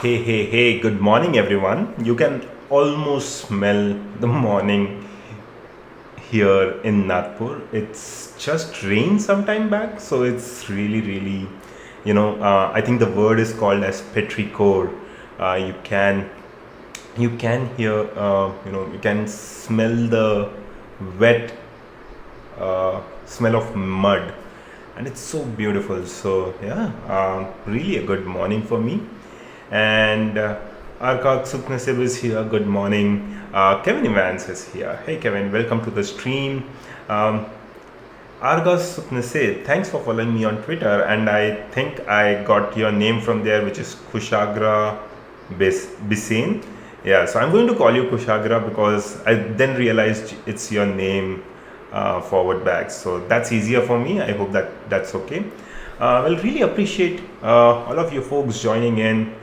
Hey, good morning, everyone. You can almost smell the morning here in Nagpur. It's just rained some time back, so it's really, I think the word is called as petrichor. You can hear, you can smell the wet smell of mud, and it's so beautiful. So yeah, really a good morning for me. And Arkak Sukhnasib is here. Good morning. Kevin Evans is here. Hey Kevin, welcome to the stream. Um, Argas Sukhnasib, thanks for following me on Twitter, and I think I got your name from there, which is Kushagra Bisain. Yeah, so I'm going to call you Kushagra because I then realized it's your name forward back. So that's easier for me. I hope that's okay. Well, really appreciate all of you folks joining in.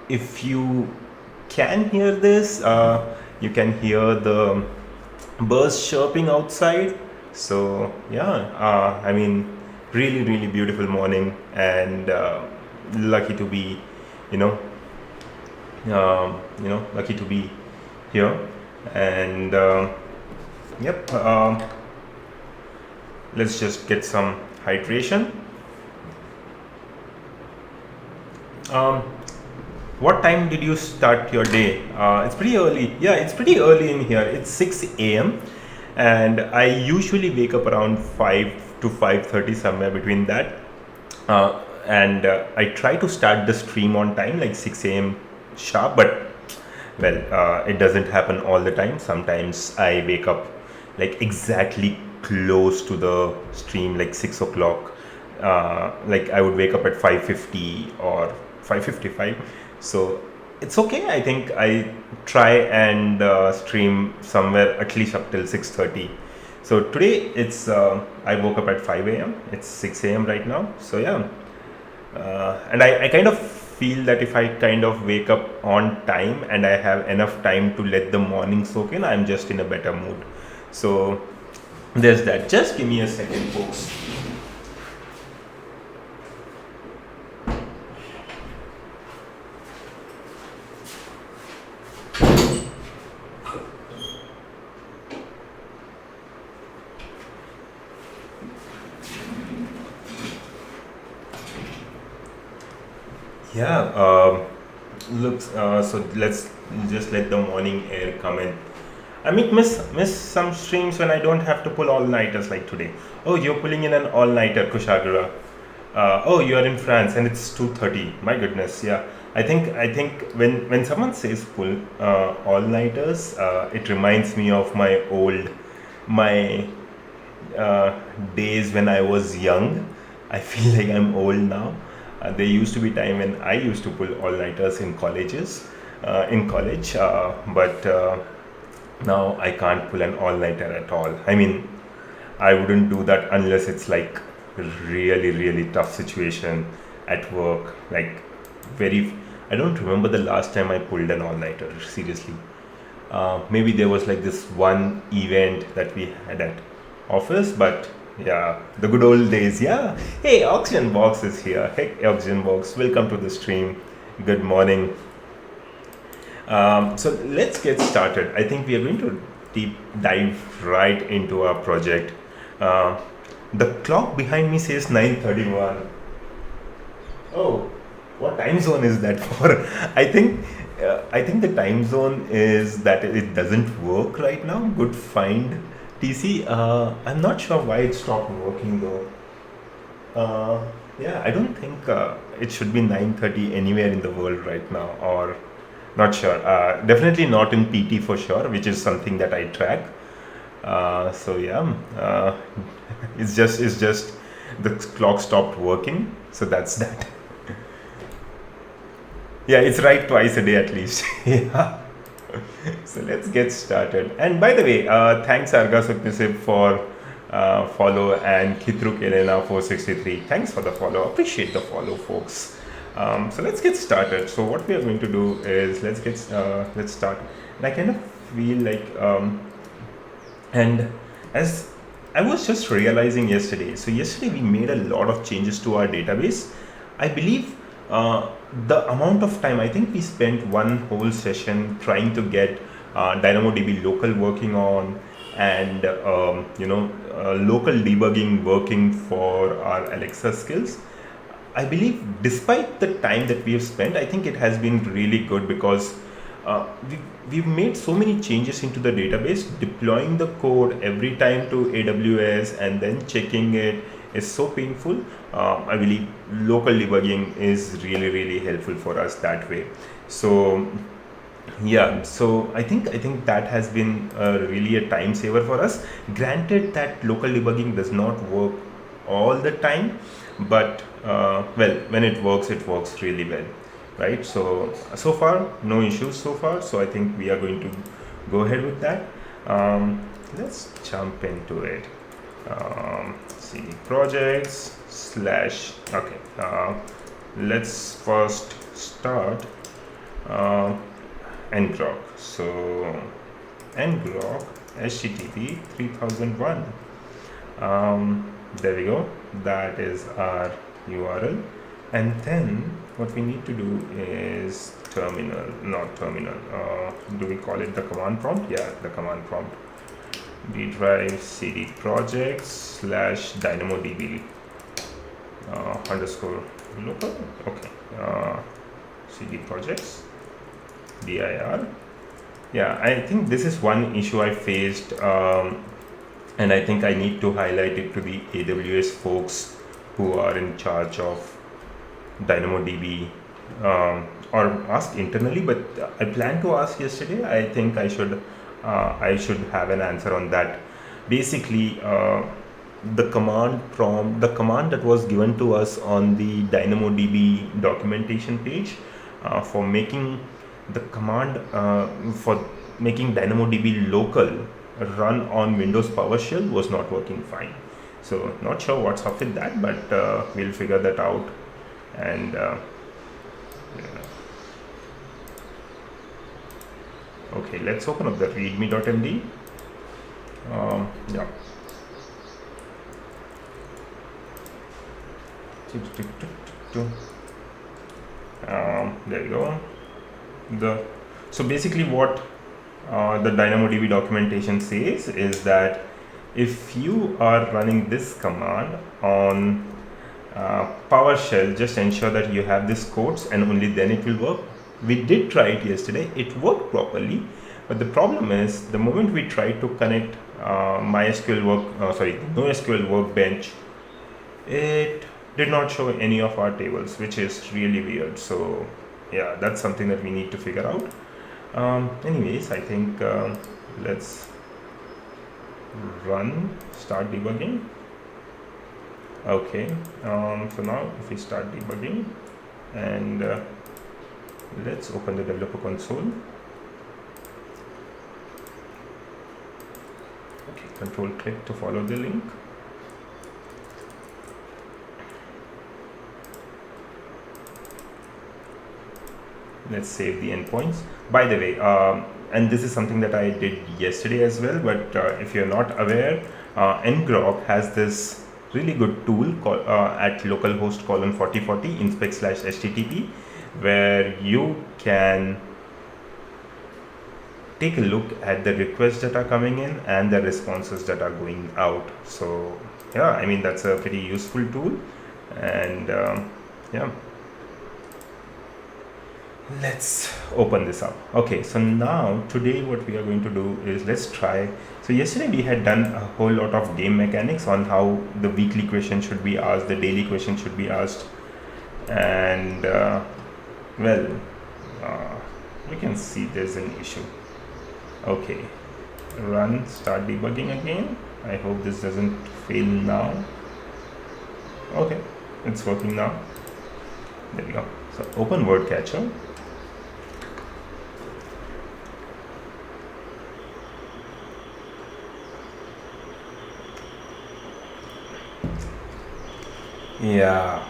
If you can hear this, you can hear the birds chirping outside. So yeah, I mean, really beautiful morning, and lucky to be, you know, lucky to be here. And yep, let's just get some hydration. Um, what time did you start your day? It's pretty early. Yeah, it's pretty early in here. It's 6 a.m. and I usually wake up around 5 to 5:30, somewhere between that. And I try to start the stream on time, like 6 a.m. sharp, but well, it doesn't happen all the time. Sometimes I wake up like exactly close to the stream, like 6 o'clock. Like I would wake up at 5:50 or 5:55. So it's okay. I think I try and stream somewhere at least up till 6:30. So today it's I woke up at 5 a.m. It's 6 a.m. right now. So yeah, and I kind of feel that if I kind of wake up on time and I have enough time to let the morning soak in, I'm just in a better mood. So there's that. Just give me a second, folks. Yeah, looks. So let's just let the morning air come in. I miss some streams when I don't have to pull all nighters like today. Oh, you're pulling in an all nighter, Kushagra. Oh, you are in France and it's 2:30. My goodness, yeah. I think when someone says pull all nighters, it reminds me of my days when I was young. I feel like I'm old now. There used to be time when I used to pull all-nighters in college, but now I can't pull an all-nighter at all. I mean, I wouldn't do that unless it's like really tough situation at work. Like I don't remember the last time I pulled an all-nighter. Seriously, maybe there was like this one event that we had at office, but yeah, the good old days. Yeah. Hey, Oxygen Box is here. Hey, Oxygen Box, welcome to the stream. Good morning. So let's get started. I think we are going to deep dive right into our project. Uh, the clock behind me says 9:31. Oh, what time zone is that for? I think the time zone is that it doesn't work right now. Good find, TC. I'm not sure why it stopped working though. Yeah, I don't think it should be 9:30 anywhere in the world right now, or not sure. Definitely not in PT for sure, which is something that I track. So yeah, it's just the clock stopped working. So that's that. Yeah, it's right twice a day at least. Yeah. So let's get started. And by the way, thanks Arga Suknisib for follow, and Kitruk Elena 463. Thanks for the follow. Appreciate the follow, folks. So let's get started. So what we are going to do is let's start. And I kind of feel like and as I was just realizing yesterday. So yesterday we made a lot of changes to our database. I believe uh, the amount of time, I think we spent one whole session trying to get DynamoDB local working on, and local debugging working for our Alexa skills. I believe despite the time that we have spent, I think it has been really good, because we've made so many changes into the database. Deploying the code every time to AWS and then checking it is so painful. I believe local debugging is really, really helpful for us that way. So yeah, so I think that has been really a time saver for us. Granted that local debugging does not work all the time, but well, when it works really well, right? So far no issues so far. So I think we are going to go ahead with that. Let's jump into it. CD projects slash. Okay. Let's first start ngrok. So ngrok http 3001. There we go. That is our URL. And then what we need to do is terminal, not terminal. Do we call it the command prompt? Yeah, the command prompt. D drive cd projects slash DynamoDB underscore local. Okay. CD projects dir. Yeah, I think this is one issue I faced, and I think I need to highlight it to the AWS folks who are in charge of DynamoDB, or ask internally. But I planned to ask yesterday. I think I should have an answer on that. Basically, the command that was given to us on the DynamoDB documentation page for making the command for making DynamoDB local run on Windows PowerShell was not working fine. So not sure what's up with that, but we'll figure that out. And okay, let's open up the readme.md. Yeah. There we go. So basically what the DynamoDB documentation says is that if you are running this command on PowerShell, just ensure that you have this quotes, and only then it will work. We did try it yesterday. It worked properly, but the problem is the moment we try to connect NoSQL workbench, it did not show any of our tables, which is really weird. So yeah, that's something that we need to figure out. Anyways, I think let's start debugging. Okay, so now if we start debugging, and let's open the developer console. Okay, control click to follow the link. Let's save the endpoints. By the way, and this is something that I did yesterday as well, but if you're not aware, ngrok has this really good tool called at localhost :4040 inspect/http, where you can take a look at the requests that are coming in and the responses that are going out. So yeah, I mean, that's a pretty useful tool. And yeah, let's open this up. Okay, so now today what we are going to do is let's try. So yesterday we had done a whole lot of game mechanics on how the weekly question should be asked, the daily question should be asked, and well, we can see there's an issue. Okay, start debugging again. I hope this doesn't fail now. Okay, it's working now. There we go. So open Wordcatcher. Yeah.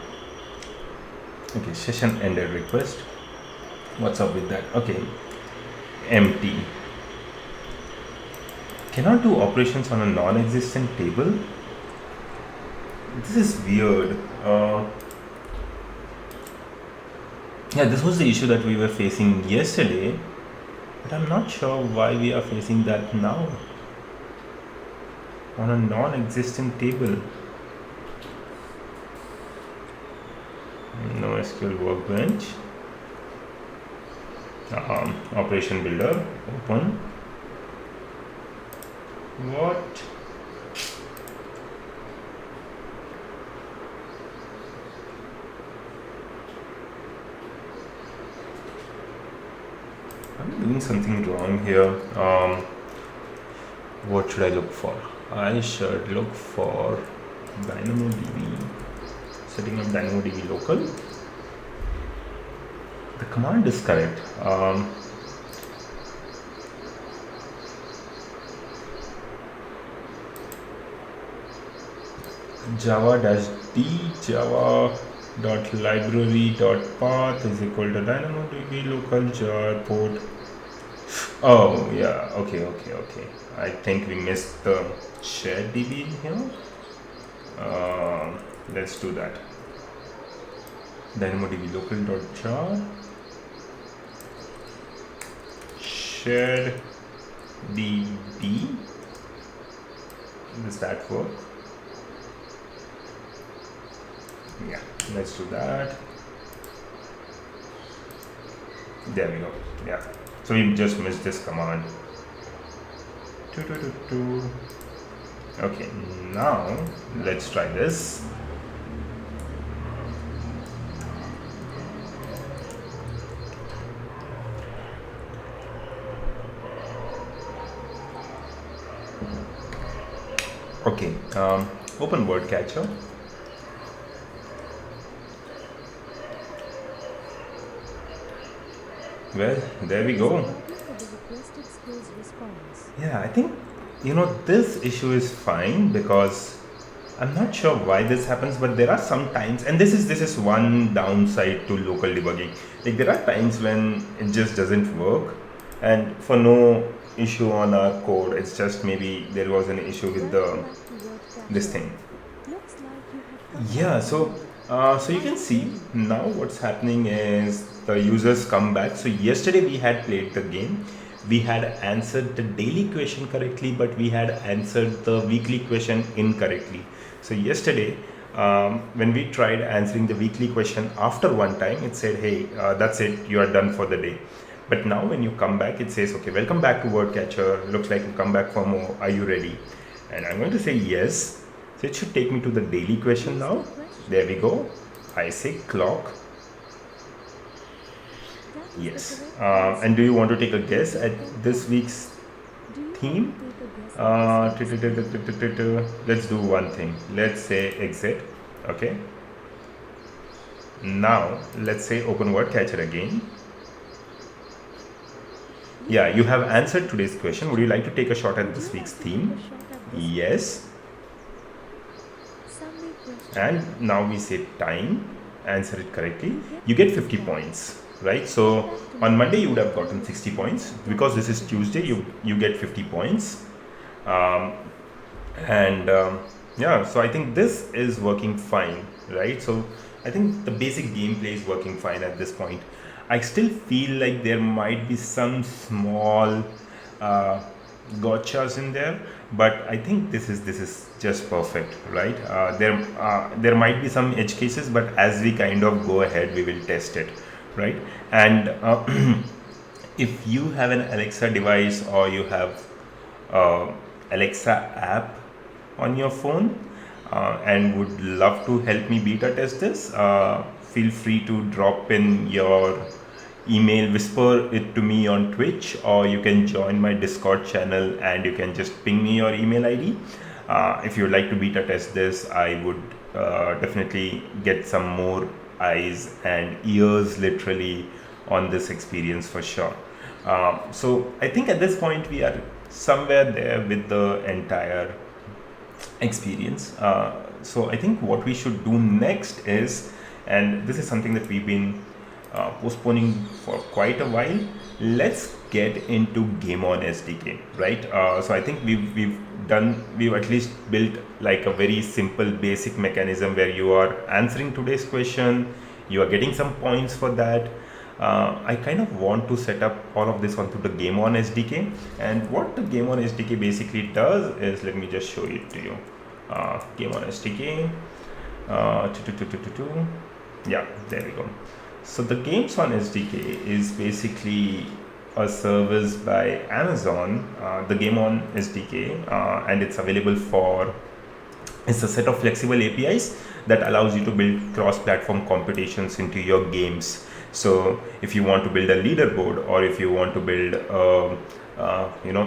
Okay, session ended request. What's up with that? Okay, empty. Cannot do operations on a non-existent table. This is weird. Yeah, this was the issue that we were facing yesterday, but I'm not sure why we are facing that now on a non-existent table. No SQL workbench. Operation builder open. What? I'm doing something wrong here. What should I look for? I should look for DynamoDB. Setting up DynamoDB local. The command is correct. java-d java.library.path is equal to DynamoDB local jar port. Oh yeah, okay. I think we missed the shared DB in here. Let's do that. DynamoDB local.jar shared DB. Does that work? Yeah, let's do that. There we go. Yeah, so we just missed this command. Okay, now let's try this. Okay, open Wordcatcher. Well, there we go. Yeah, I think this issue is fine because I'm not sure why this happens, but there are some times, and this is one downside to local debugging. Like there are times when it just doesn't work, and for no issue on our code, it's just maybe there was an issue with this thing. Yeah, so you can see now what's happening is the users come back. So yesterday we had played the game, we had answered the daily question correctly, but we had answered the weekly question incorrectly. So yesterday, when we tried answering the weekly question after one time, it said, hey, that's it, you are done for the day. But now when you come back, it says, okay, welcome back to Wordcatcher, looks like you come back for more, are you ready? And I'm going to say yes. So it should take me to the daily question now. There we go. I say clock. Yes. And do you want to take a guess at this week's theme? Let's do one thing. Let's say exit. Okay. Now let's say open Wordcatcher again. Yeah, you have answered today's question. Would you like to take a shot at this week's theme? Yes. And now we say time, answer it correctly, you get 50 points, right? So on Monday you would have gotten 60 points. Because this is Tuesday, you get 50 points. Yeah, so I think this is working fine, right? So I think the basic gameplay is working fine at this point. I still feel like there might be some small gotchas in there, but I think this is just perfect, right? There might be some edge cases, but as we kind of go ahead, we will test it, right? And if you have an Alexa device or you have Alexa app on your phone and would love to help me beta test this, feel free to drop in your email, whisper it to me on Twitch, or you can join my Discord channel and you can just ping me your email ID. If you would like to beta test this, I would definitely get some more eyes and ears literally on this experience for sure. So I think at this point we are somewhere there with the entire experience. So I think what we should do next is, and this is something that we've been postponing for quite a while, let's get into GameOn SDK, right? So I think we've at least built like a very simple basic mechanism where you are answering today's question, you are getting some points for that, I kind of want to set up all of this onto the GameOn SDK. And what the GameOn SDK basically does is, let me just show it to you. GameOn SDK. Yeah, there we go. So the GameOn SDK is basically a service by Amazon, the GameOn SDK, and it's available for, it's a set of flexible APIs that allows you to build cross-platform competitions into your games. So if you want to build a leaderboard, or if you want to build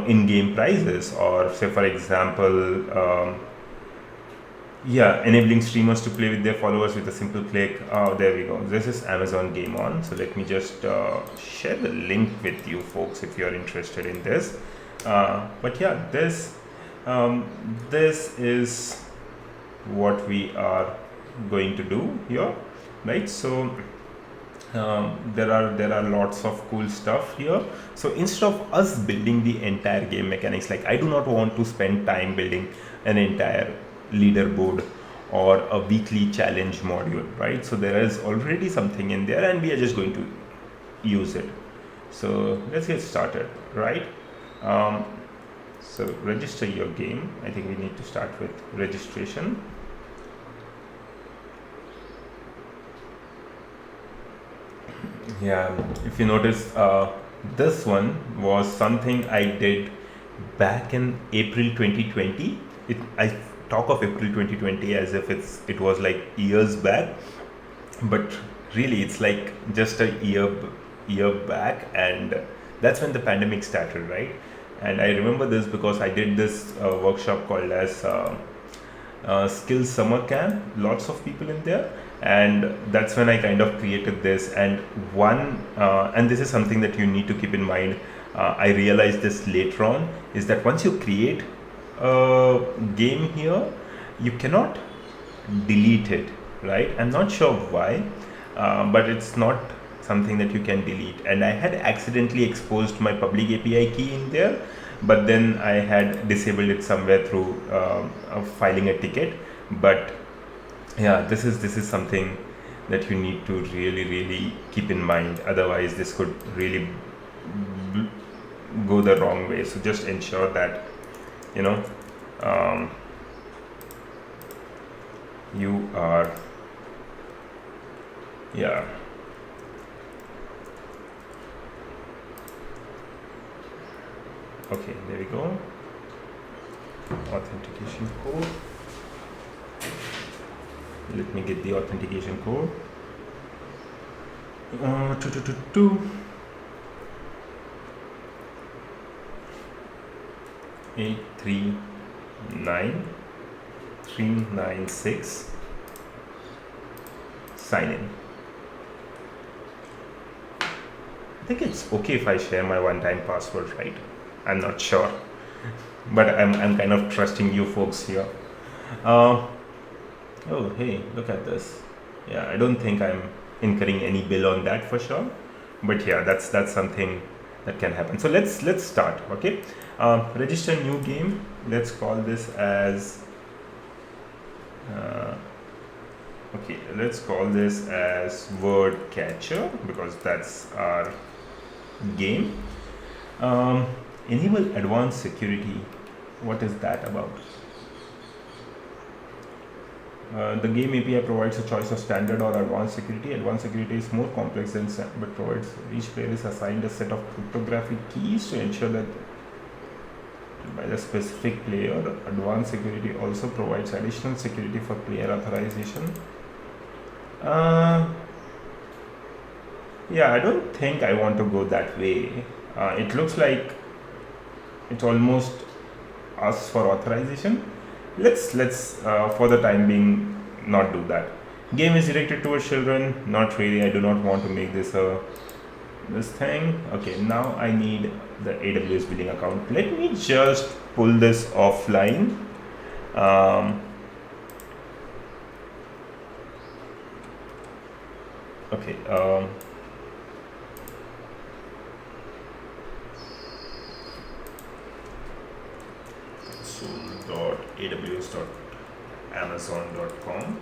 in-game prizes, or say for example enabling streamers to play with their followers with a simple click. There we go. This is Amazon GameOn. So let me just share the link with you folks if you're interested in this. But yeah, this is what we are going to do here, right? So there are lots of cool stuff here. So instead of us building the entire game mechanics, like I do not want to spend time building an entire leaderboard or a weekly challenge module, right? So there is already something in there and we are just going to use it. So let's get started, right? So register your game. I think we need to start with registration. Yeah, if you notice, this one was something I did back in April 2020. I talk of April 2020 as if it was like years back, but really it's like just a year back, and that's when the pandemic started, right? And I remember this because I did this workshop called as Skills Summer Camp, lots of people in there, and that's when I kind of created this. And and this is something that you need to keep in mind, I realized this later on, is that once you create a game here, you cannot delete it, right? I'm not sure why, but it's not something that you can delete. And I had accidentally exposed my public API key in there, but then I had disabled it somewhere through filing a ticket. But yeah, this is something that you need to really keep in mind, otherwise this could really go the wrong way. So just ensure that you are okay, there we go. Authentication code. Let me get the authentication code. 222 839 396. Sign in. I think it's okay if I share my one-time password, right? I'm not sure, but I'm kind of trusting you folks here. Oh hey, look at this. Yeah, I don't think I'm incurring any bill on that for sure, but yeah, that's something that can happen. So let's start. Okay, register new game. Let's call this as let's call this as Wordcatcher, because that's our game. Enable advanced security. What is that about? The game API provides a choice of standard or advanced security. Advanced security is more complex than standard, but provides each player is assigned a set of cryptographic keys to ensure that by the specific player. Advanced security also provides additional security for player authorization. Yeah, I don't think I want to go that way. It looks like it almost asks for authorization. Let's for the time being not do that. Game is directed towards children. Not really. I do not want to make this this thing. Okay, now I need the AWS billing account. Let me just pull this offline. Okay. console.aws.amazon.com.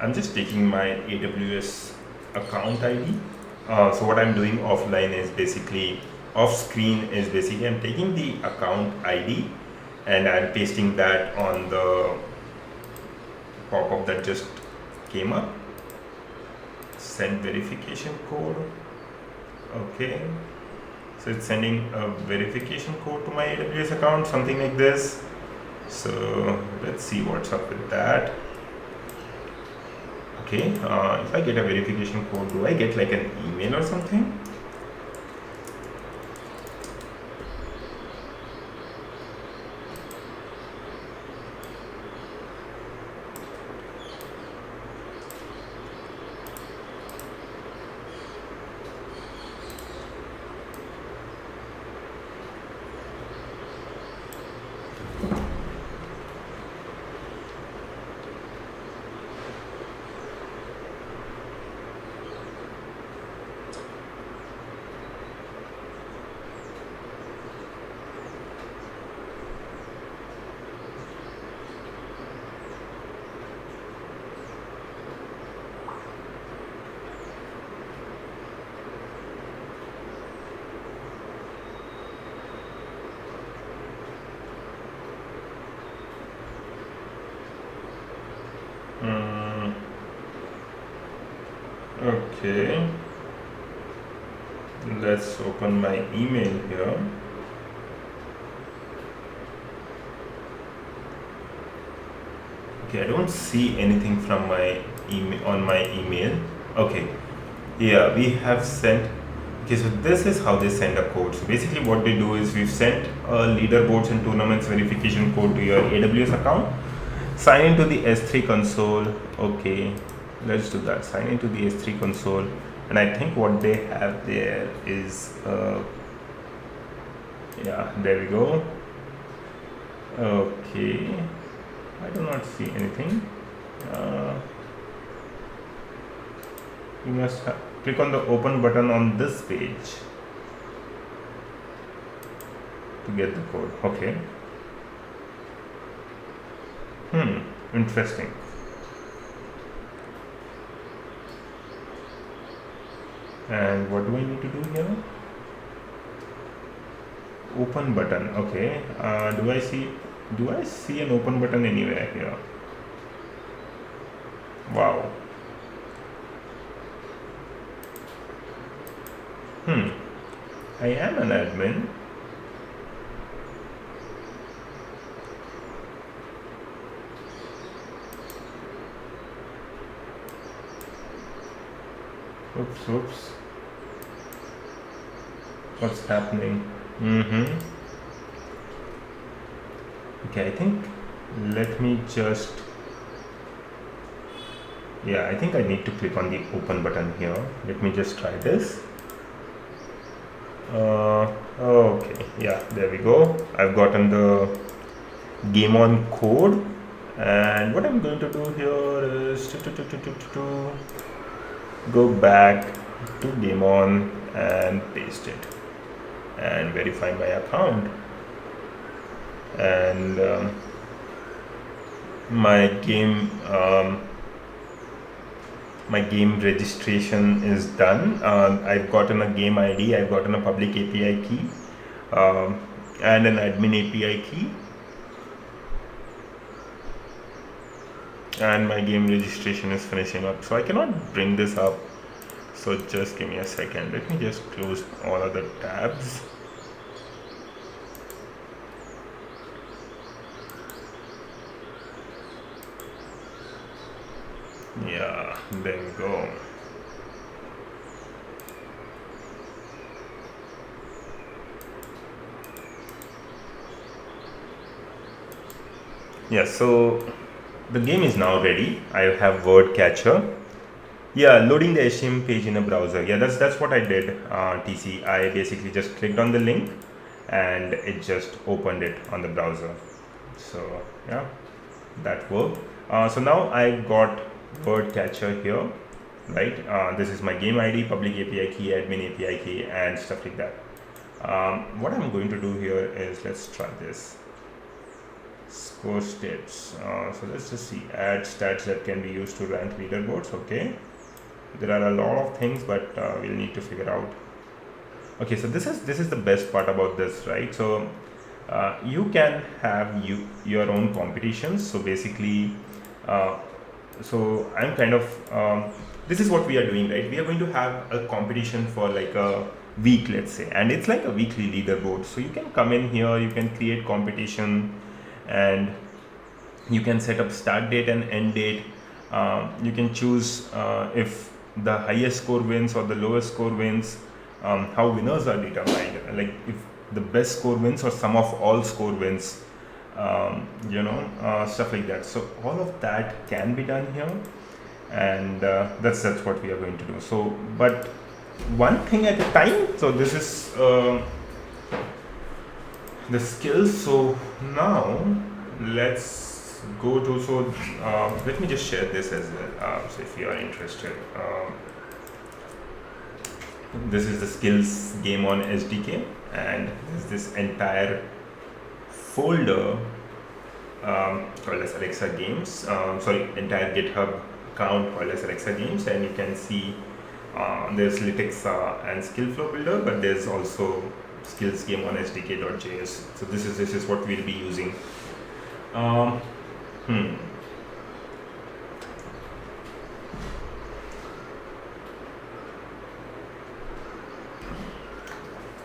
I'm just taking my AWS account ID. So what I'm doing offline is basically, off screen is basically I'm taking the account ID and I'm pasting that on the pop-up that just came up. Send verification code. Okay. So it's sending a verification code to my AWS account, something like this. So let's see what's up with that. Okay, if I get a verification code, do I get like an email or something? Okay, let's open my email here. Okay, I don't see anything from my email on my email. Okay, yeah, we have sent. Okay, so this is how they send a code. So basically what they do is we've sent a leaderboards and tournaments verification code to your AWS account. Sign into the S3 console. Okay, let's do that. Sign into the S3 console, and I think what they have there is yeah, there we go. Okay, I do not see anything. You must click on the open button on this page to get the code. Okay. Interesting. And what do I need to do here? Open button. Okay. Do I see an open button anywhere here? Wow. I am an admin. Oops. What's happening? Okay, I think let me just, yeah, I think I need to click on the open button here. Let me just try this. Okay, yeah, there we go. I've gotten the GameOn code, and what I'm going to do here is to go back to GameOn and paste it and verify my account, and my game registration is done. I've gotten a game ID, I've gotten a public API key, and an admin API key, and my game registration is finishing up. So I cannot bring this up, so just give me a second. Let me just close all other tabs. Yeah, there we go. Yeah, so the game is now ready. I have Wordcatcher. Yeah, loading the HTML page in a browser. Yeah, that's what I did. TC. I basically just clicked on the link, and it just opened it on the browser. So yeah, that worked. So now I got Wordcatcher here, right? This is my game ID, public API key, admin API key, and stuff like that. What I'm going to do here is, let's try this. Score states. So let's just see. Add stats that can be used to rank leaderboards. Okay. There are a lot of things, but we'll need to figure out. Okay, so this is the best part about this, right? So you can have your own competitions. So basically, so I'm kind of this is what we are doing, right? We are going to have a competition for like a week, let's say, and it's like a weekly leaderboard. So you can come in here, you can create competition, and you can set up start date and end date. You can choose if the highest score wins or the lowest score wins, how winners are determined, like if the best score wins or sum of all score wins, stuff like that. So all of that can be done here, and that's what we are going to do. So, but one thing at a time. So this is the skills. So now let's go to, so let me just share this as well. So if you are interested, this is the skills GameOn SDK, and this entire folder called as Alexa Games. Entire GitHub account called as Alexa Games, and you can see there's Lytics and Skill Flow Builder, but there's also skills GameOn SDK.js. So this is what we'll be using.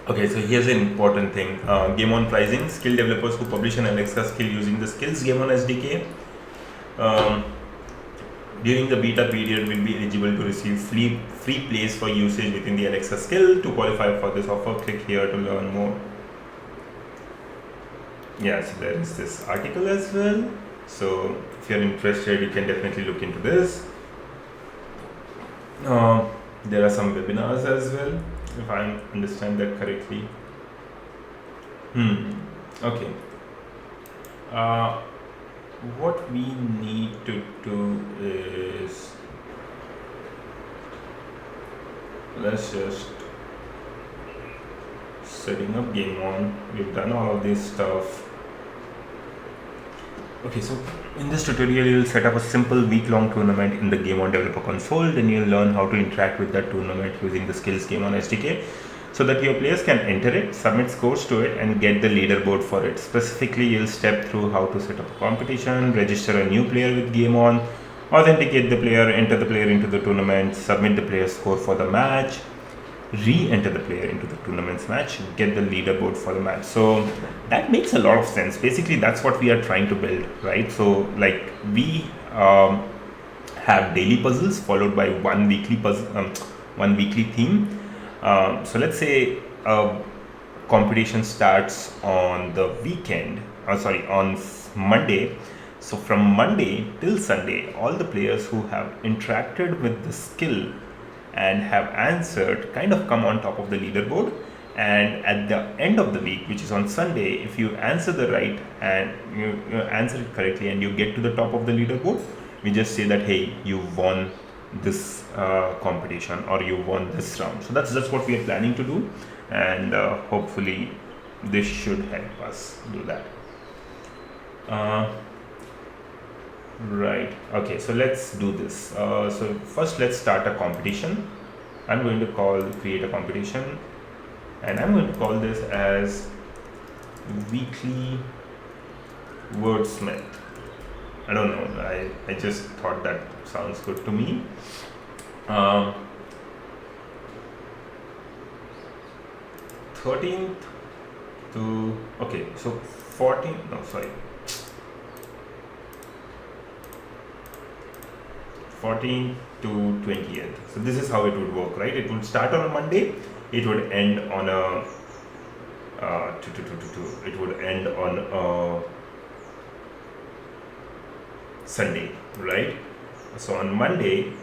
Okay, so here's an important thing. GameOn pricing: skill developers who publish an Alexa skill using the skills GameOn SDK during the beta period will be eligible to receive free plays for usage within the Alexa skill. To qualify for this offer, click here to learn more. Yeah, so there is this article as well. So if you're interested, you can definitely look into this. There are some webinars as well, if I understand that correctly. Okay. What we need to do is, let's just setting up GameOn. We've done all of this stuff. Okay, so in this tutorial, you'll set up a simple week-long tournament in the GameOn Developer Console. Then you'll learn how to interact with that tournament using the skills GameOn SDK, so that your players can enter it, submit scores to it, and get the leaderboard for it. Specifically, you'll step through how to set up a competition, register a new player with GameOn, authenticate the player, enter the player into the tournament, submit the player's score for the match, re-enter the player into the tournament's match, get the leaderboard for the match. So that makes a lot of sense. Basically, that's what we are trying to build, right? So like we have daily puzzles followed by one weekly puzzle, one weekly theme. So let's say a competition starts on the weekend, on Monday. So from Monday till Sunday, all the players who have interacted with the skill and have answered kind of come on top of the leaderboard. And at the end of the week, which is on Sunday, if you answer the right and you answer it correctly and you get to the top of the leaderboard, we just say that, hey, you won this competition or you won this round. So that's what we are planning to do, and hopefully this should help us do that. Right, okay, so let's do this. So first let's start a competition. I'm going to create a competition, and I'm going to call this as weekly wordsmith. I don't know, I just thought that sounds good to me. 13th to, okay, so 14th, no, sorry. 14th to 20th. So this is how it would work, right? It would start on a Monday, it would end on a it would end on a Sunday, right? So on Monday,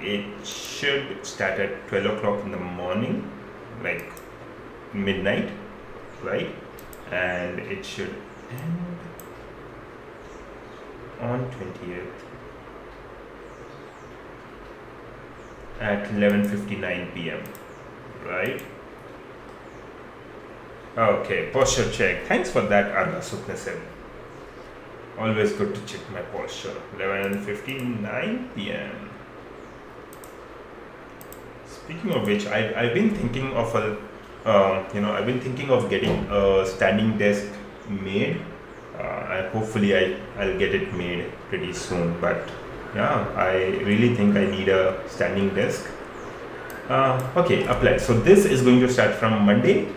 it should start at 12 o'clock in the morning, like midnight, right? And it should end on 20th at 11:59 p.m. right? Okay, posture check. Thanks for that, Arna Suknasen. Always good to check my posture. 11:59 p.m. Speaking of which, I've been thinking of I've been thinking of getting a standing desk made. And hopefully I'll get it made pretty soon. But yeah, I really think I need a standing desk. Okay, apply. So this is going to start from Monday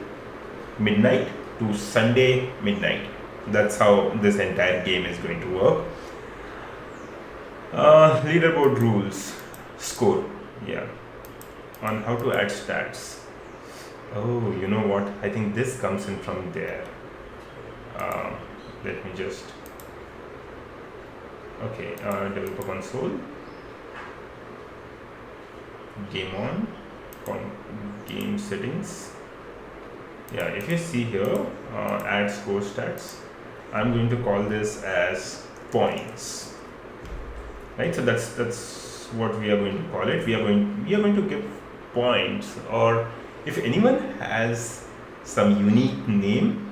midnight to Sunday midnight. That's how this entire game is going to work. Leaderboard rules, score. Yeah, on how to add stats. Oh, you know what? I think this comes in from there. Let me just. Okay, developer console. GameOn. Game settings. Yeah, if you see here, add score stats. I'm going to call this as points. Right, so that's what we are going to call it. We are going to give points, or if anyone has some unique name,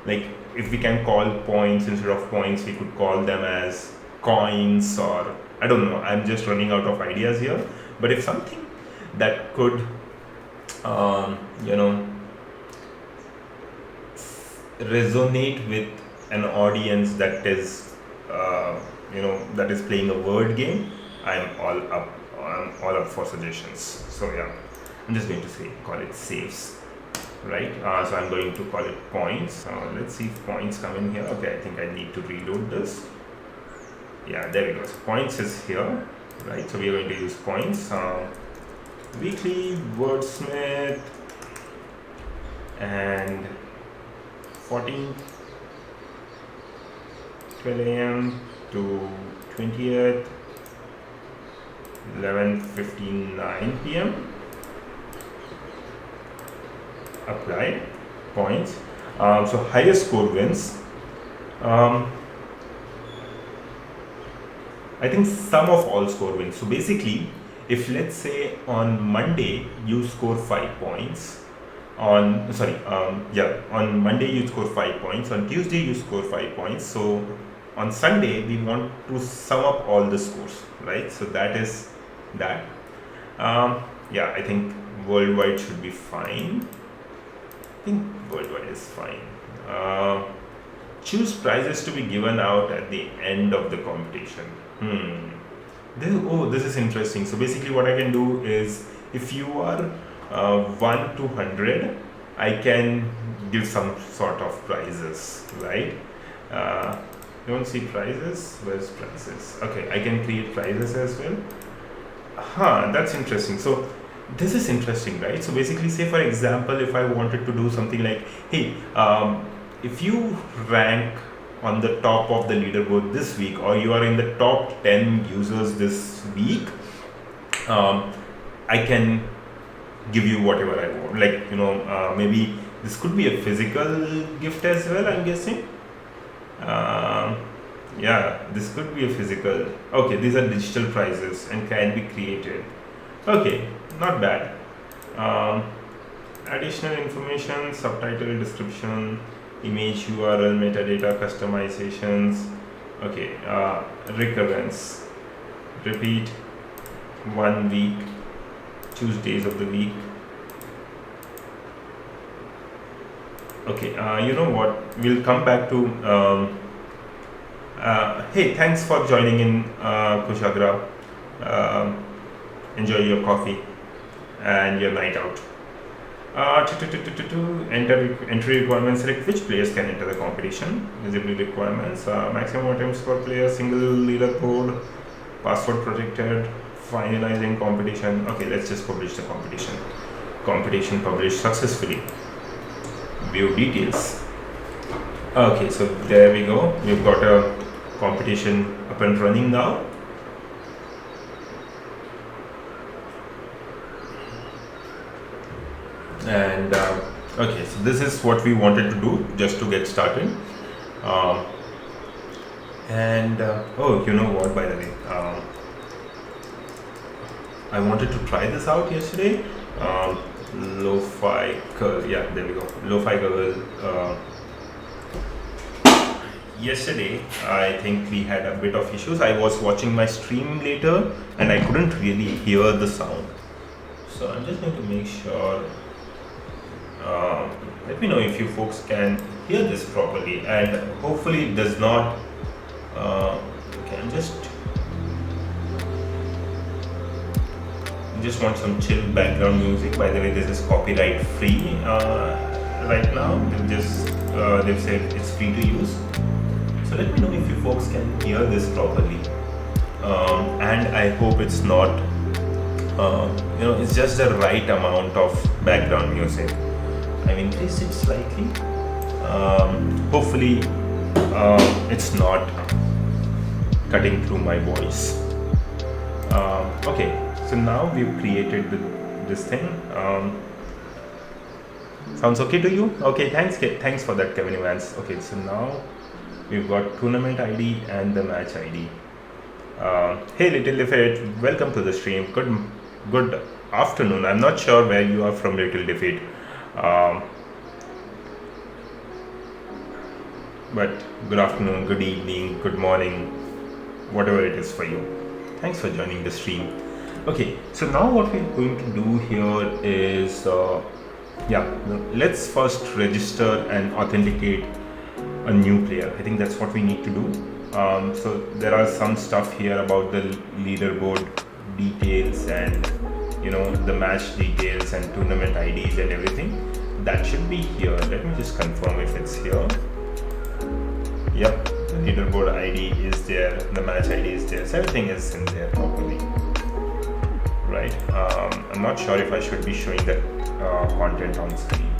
like if we can call points instead of points, we could call them as coins, or I don't know. I'm just running out of ideas here. But if something that could, resonate with an audience that is, that is playing a word game, I'm all up for suggestions. So yeah, I'm just going to call it saves, right? So I'm going to call it points. Let's see if points come in here. Okay, I think I need to reload this. Yeah, there we go. So points is here, right? So we are going to use points. Weekly wordsmith and 14th 12 a.m. to 20th 11:59 p.m. Apply points. So highest score wins. I think sum of all score wins. So basically, if let's say on Monday you score 5 points, on Monday you score 5 points, on Tuesday you score 5 points, so on Sunday we want to sum up all the scores, right? So that is that. I think worldwide should be fine. I think worldwide is fine. Choose prizes to be given out at the end of the competition. This is interesting. So basically what I can do is, if you are 1 to 100, I can give some sort of prizes, right? You don't see prizes? Where's prizes? Okay, I can create prizes as well. That's interesting. So this is interesting, right? So basically, say for example, if I wanted to do something like, hey, if you rank on the top of the leaderboard this week, or you are in the top 10 users this week, I can give you whatever I want. Like, maybe this could be a physical gift as well, I'm guessing. This could be a physical. Okay, these are digital prizes and can be created. Okay, not bad. Additional information, subtitle, description, image, URL, metadata, customizations. Okay, recurrence, repeat 1 week, choose days of the week. Okay, you know what, we'll come back to hey, thanks for joining in, Kushagra. Enjoy your coffee and your night out. Entry requirements, select which players can enter the competition. Visibility requirements, maximum attempts per player, single leaderboard, password protected, finalizing competition. Okay, let's just publish the competition. Competition published successfully. View details. Okay, so there we go. We've got a competition up and running now. And okay, so this is what we wanted to do just to get started. Oh, you know what, by the way, I wanted to try this out yesterday. Lo-fi girl, yeah, there we go. Lo-fi girl. yesterday I think we had a bit of issues. I was watching my stream later and I couldn't really hear the sound. So I'm just going to make sure. Let me know if you folks can hear this properly, and hopefully it does not. Okay, I'm just want some chill background music. By the way, this is copyright free right now. They've said it's free to use. So let me know if you folks can hear this properly, and I hope it's not. It's just the right amount of background music. I've increased it slightly. Hopefully, it's not cutting through my voice. Okay, so now we've created this thing. Sounds okay to you? Okay, thanks for that, Kevin Evans. Okay, so now we've got tournament ID and the match ID. Hey, Little Defeat, welcome to the stream. Good afternoon. I'm not sure where you are from, Little Defeat. But good afternoon, good evening, good morning, whatever it is for you. Thanks for joining the stream. Okay, so now what we're going to do here is, let's first register and authenticate a new player. I think that's what we need to do. So there are some stuff here about the leaderboard details and the match details and tournament IDs and everything. That should be here. Let me just confirm if it's here. Yep, the leaderboard ID is there, the match ID is there, so everything is in there properly. Right, I'm not sure if I should be showing that content on screen.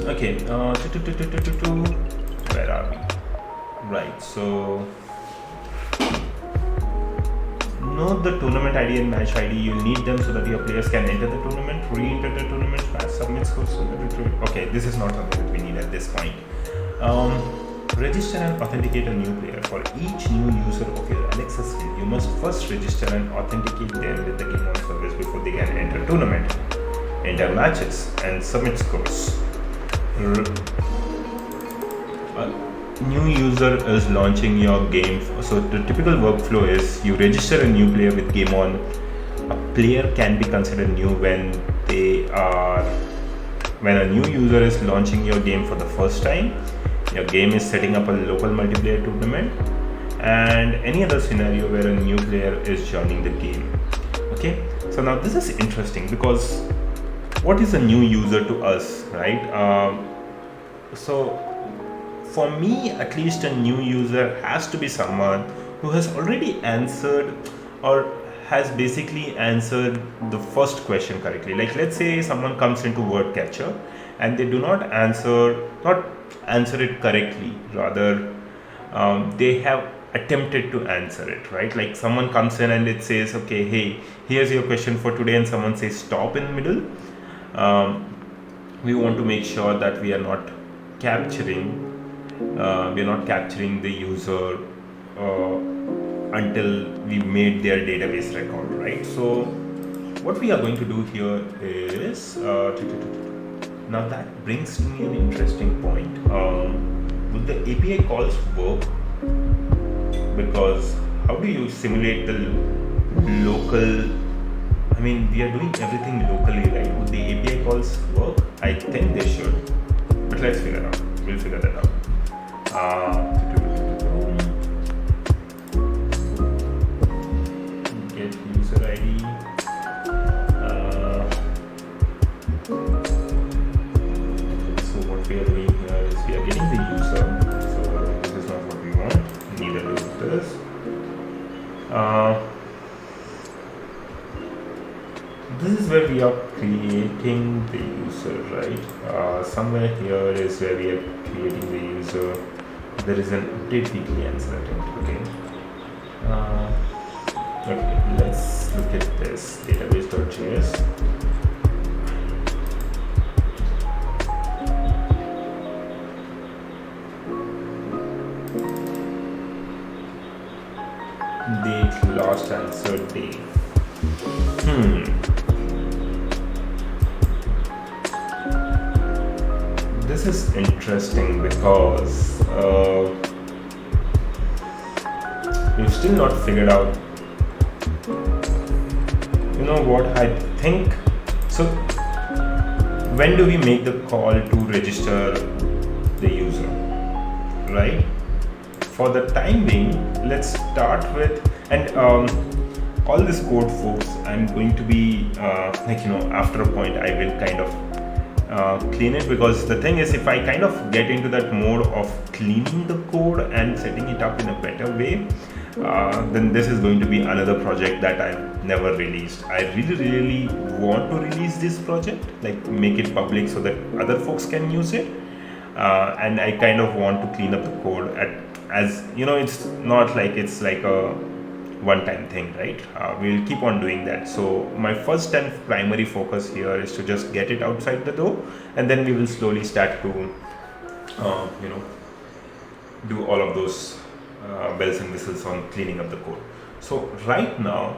Okay, where are we? Right, so note the tournament ID and match ID. You'll need them so that your players can enter the tournament, re-enter the tournament, submit scores. Okay, this is not something that we need at this point. Register and authenticate a new player. For each new user of your Alexa skill, you must first register and authenticate them with the GameOn service before they can enter tournament, enter matches, and submit scores. New user is launching your game. So the typical workflow is you register a new player with GameOn. A player can be considered new when a new user is launching your game for the first time, your game is setting up a local multiplayer tournament, and any other scenario where a new player is joining the game. Okay, so now this is interesting because what is a new user to us, right? So for me, at least, a new user has to be someone who has already answered or has basically answered the first question correctly. Like, let's say someone comes into Wordcatcher and they do not answer it correctly, rather they have attempted to answer it, right? Like someone comes in and it says, okay, hey, here's your question for today, and someone says stop in the middle. We want to make sure that we are not capturing the user until we made their database record, right? So what we are going to do here is now that brings to me an interesting point. Would the API calls work? Because how do you simulate the local? I mean, we are doing everything locally, right? Would the API calls work? I think they should, but let's figure it out. We'll figure that out. Get user ID. So what we are doing here is we are getting the user. So this is not what we want. Neither is this. This is where we are creating the user, right? Somewhere here is where we are creating the user. There is an update weekly answer attempt. Okay, let's look at this database.js. Date last answered day. this is interesting because we've still not figured out, you know what I think. So when do we make the call to register the user, right? For the time being, let's start with, and all this code, folks, I'm going to be after a point I will kind of clean it, because the thing is, if I kind of get into that mode of cleaning the code and setting it up in a better way, then this is going to be another project that I've never released. I really want to release this project, like make it public so that other folks can use it, and I kind of want to clean up the code as you know, it's not like it's like a one-time thing, right? We'll keep on doing that. So my first and primary focus here is to just get it outside the door, and then we will slowly start to do all of those bells and whistles on cleaning up the code. So right now,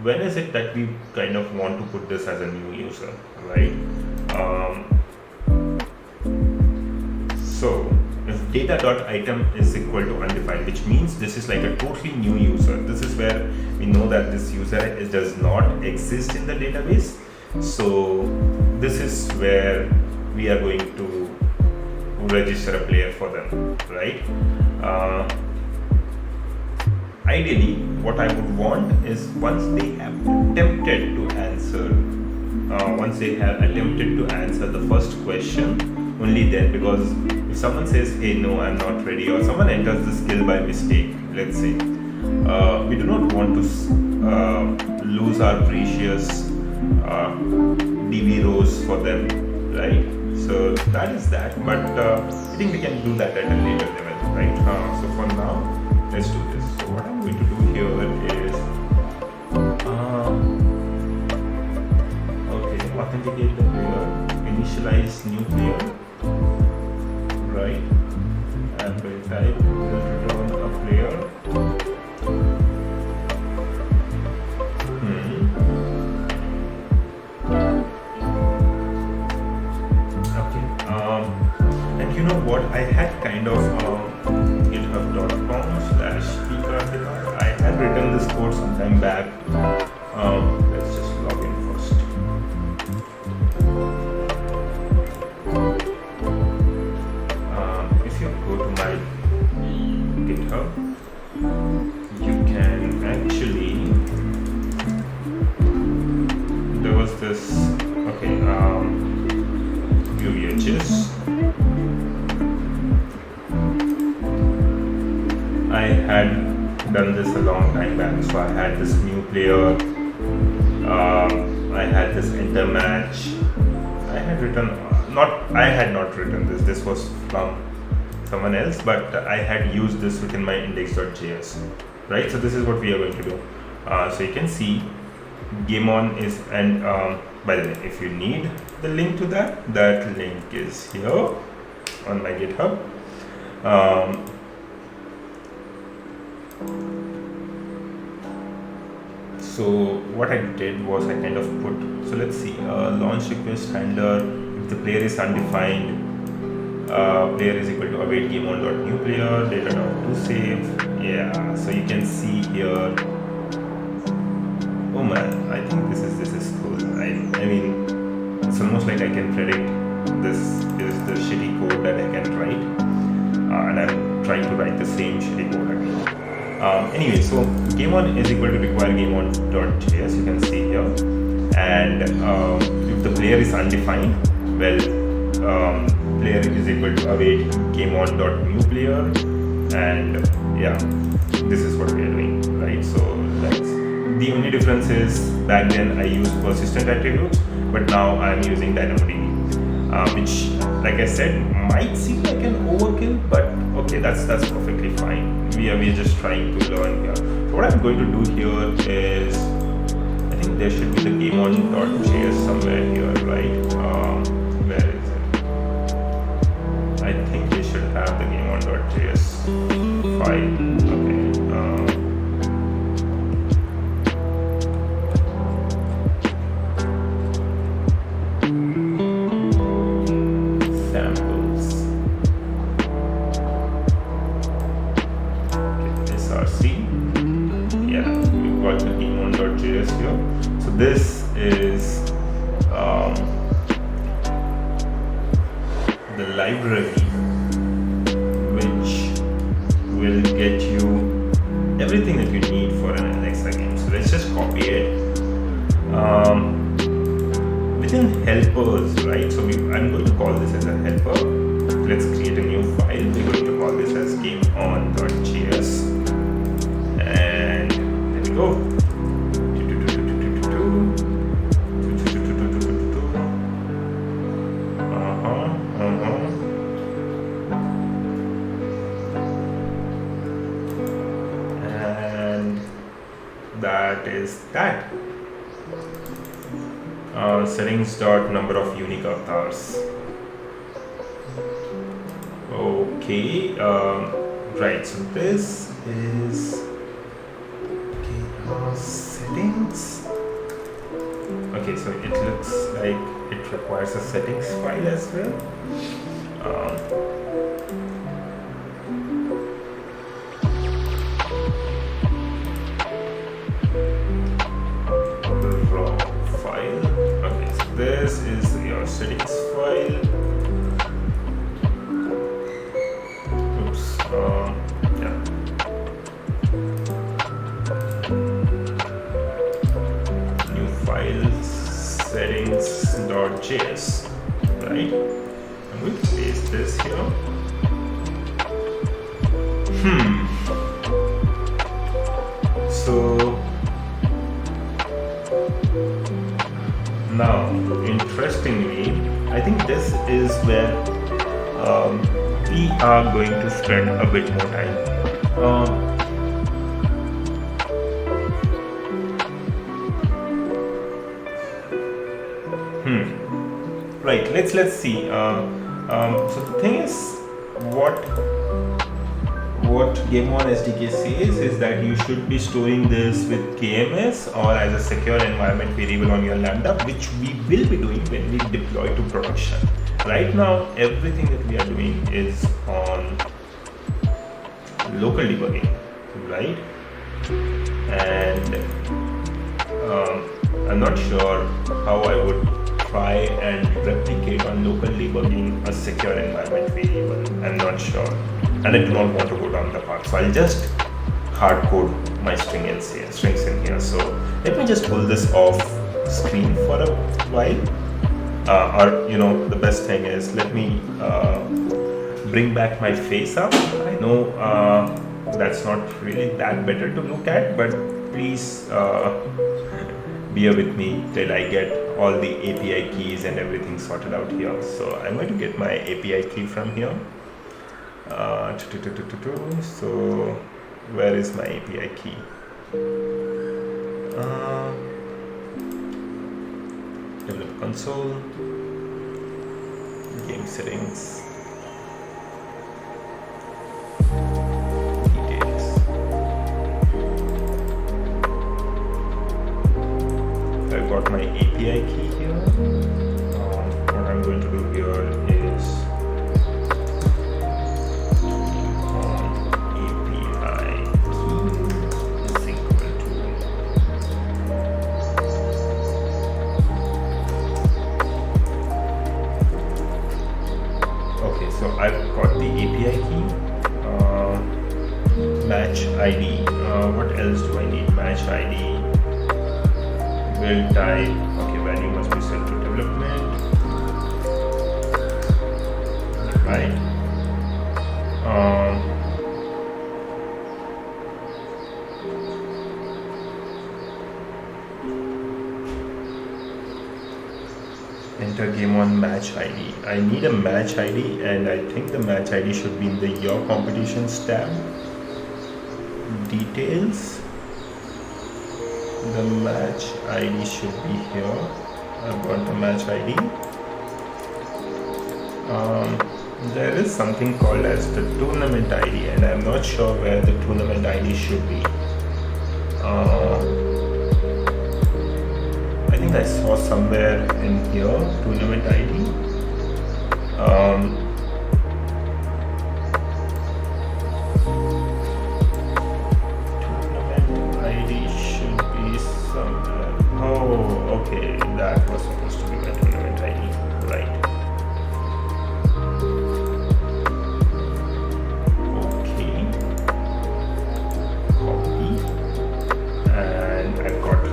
when is it that we kind of want to put this as a new user, right? So if data.item is equal to undefined, which means this is like a totally new user. This is where we know that this user does not exist in the database. So this is where we are going to register a player for them, right? Ideally, what I would want is once they have attempted to answer the first question, only then, because if someone says, hey, no, I'm not ready, or someone enters the skill by mistake, let's say, we do not want to lose our precious DB rows for them, right? So that is that, but I think we can do that at a later level, right? So for now, let's do this. So what I'm going to do here is, authenticate the player, initialize new player, right? And we'll type, will return a player. Okay. And you know what? I had kind of github.com/pcardinal. I had written this code sometime back. Let's just log in first. If you go to my GitHub, you can actually, there was this, okay, VHS. I had done this a long time back, so I had this new player, I had this enter match. I had not written this. This was from someone else, but I had used this within my index.js, right? So this is what we are going to do. So you can see GameOn is, and by the way, if you need the link to that link is here on my GitHub. So what I did was I kind of put, so let's see, launch request handler, if the player is undefined, player is equal to await GameOn.new player, data.toSave. Yeah, so you can see here, oh man, I think this is cool. I mean, it's almost like I can predict this is the shitty code that I can write, and I'm trying to write the same shitty code again. Anyway, so GameOn is equal to require GameOn.js, you can see here, and if the player is undefined, well, player is equal to await GameOn.new player, and yeah, this is what we are doing, right? So that's the only difference is back then I used persistent attributes, but now I'm using DynamoDB, which, like I said, might seem like an overkill, but okay, that's perfectly fine. We are just trying to learn here. So what I'm going to do here is, I think there should be the GameOn.js somewhere here, right? Where is it? I think they should have the GameOn.js file. Okay. Sam on.js here. So this is the library which will get you everything that you need for an Alexa game. So let's just copy it. Within helpers, right? So I'm going to call this as a helper. Let's create a new file. We're going to call this as GameOn.js, and there we go. And that is that. Settings dot number of unique avatars. Okay, right, so this is settings. Okay, so it looks like it requires a settings file as well. This is your settings file. Oops. Yeah. New file settings.js. Right. I'm going to paste this here. So now, interestingly, I think this is where we are going to spend a bit more time. Right, let's see. So the thing is, what GameOn SDK says is that you should be storing this with KMS or as a secure environment variable on your Lambda, which we will be doing when we deploy to production. Right now, everything that we are doing is on local debugging, right? And I'm not sure how I would try and replicate on local debugging a secure environment variable. I'm not sure. And I do not want to go down the path, so I'll just hard code my strings in here. So let me just pull this off screen for a while, or the best thing is let me bring back my face up. I know that's not really that better to look at, but please bear with me till I get all the API keys and everything sorted out here. So I'm going to get my API key from here. So where is my API key? Develop console, game settings, details. I've got my API key here. What I'm going to do here is I've got the API key, match ID. What else do I need? Match ID, build type. Okay, value must be set to development. Right. Enter GameOn match ID. I need a match ID, and I think the match ID should be in the Your Competitions tab. Details. The match ID should be here. I've got the match ID. There is something called as the tournament ID, and I'm not sure where the tournament ID should be. I think I saw somewhere in here tournament ID. Tournament ID should be that was supposed to be my tournament ID, right? Okay, copy, and I've got a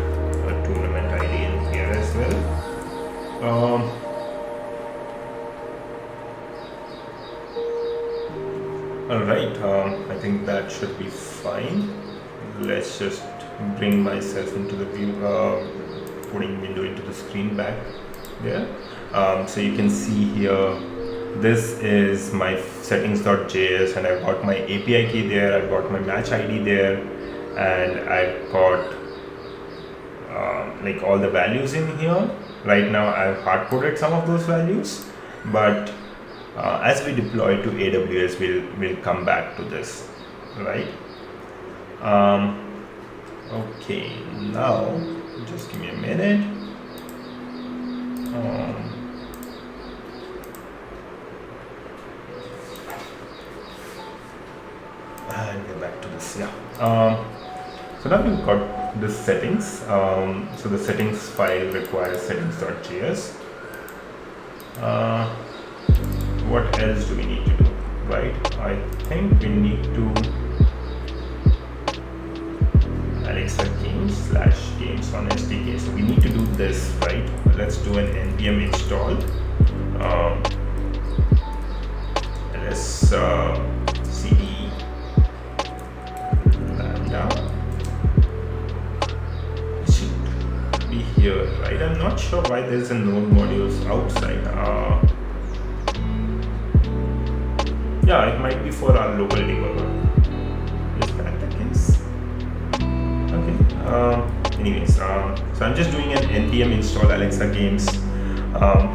tournament ID in here as well. Alright, I think that should be fine. Let's just bring myself into the view, putting window into the screen back there. So you can see here, this is my settings.js, and I've got my API key there, I've got my match ID there, and I've got like all the values in here. Right now I've hard-coded some of those values, but as we deploy to AWS, we'll come back to this, right? Okay, now just give me a minute. And get back to this. Yeah. So now we've got this settings. So the settings file requires settings.js. What else do we need to do, right? I think we need to Alexa games/GameOn SDK. So we need to do this, right? Let's do an npm install. Let's cd lambda. It should be here, right? I'm not sure why there's a node modules outside. Yeah, it might be for our local debugger. Is that the case? Okay. Anyways, so I'm just doing an npm install Alexa games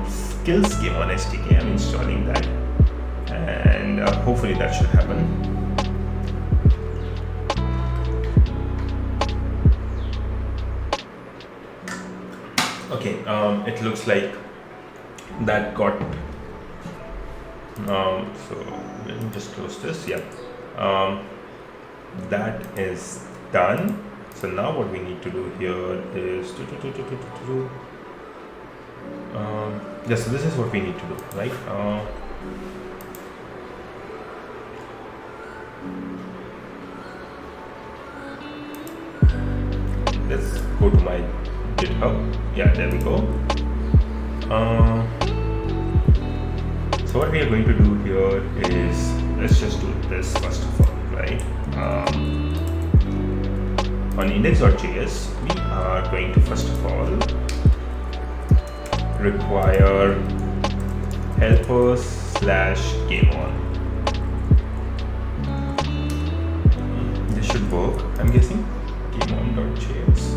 skills GameOn SDK. I'm installing that, and hopefully that should happen. Okay. It looks like that got. So let me just close this. Yeah, that is done. So now what we need to do here is yeah, so this is what we need to do, right? Let's go to my GitHub. Yeah, there we go. So what we are going to do here is, let's just do this first of all, right? On index.js, we are going to first of all require helpers/GameOn. This should work, I'm guessing. GameOn.js.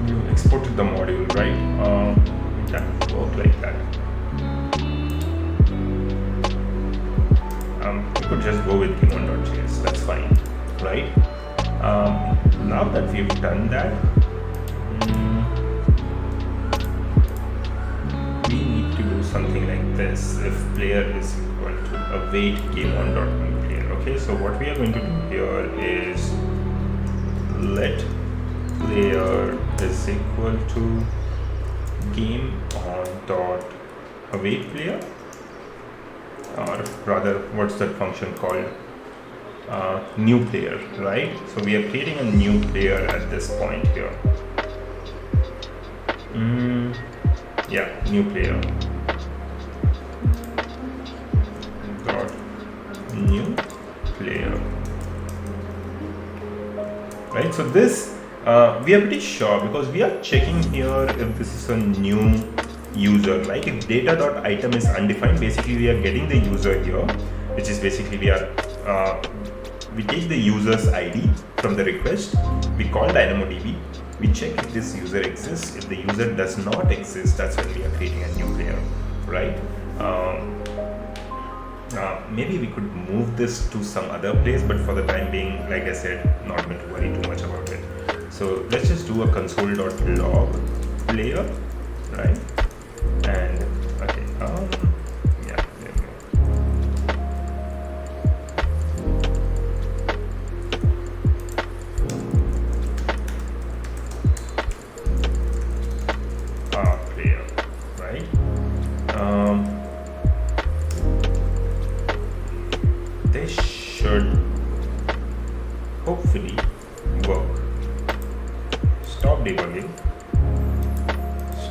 You exported the module, right? That will work like that. You could just go with GameOn.js, that's fine, right? Now that we've done that, we need to do something like this. If player is equal to await GameOn.player. Okay, so what we are going to do here is let player is equal to GameOn.await player, or rather, what's that function called? New player, right? So we are creating a new player at this point here. Yeah, new player. Dot new player. Right. So this we are pretty sure because we are checking here if this is a new user. Like if data.item is undefined, basically we are getting the user here, which is basically we take the user's ID from the request, we call DynamoDB, we check if this user exists. If the user does not exist, that's when we are creating a new player, right? Maybe we could move this to some other place, but for the time being, like I said, not going to worry too much about it. So let's just do a console.log player, right? And okay, yeah, there we go. actually work. Stop debugging,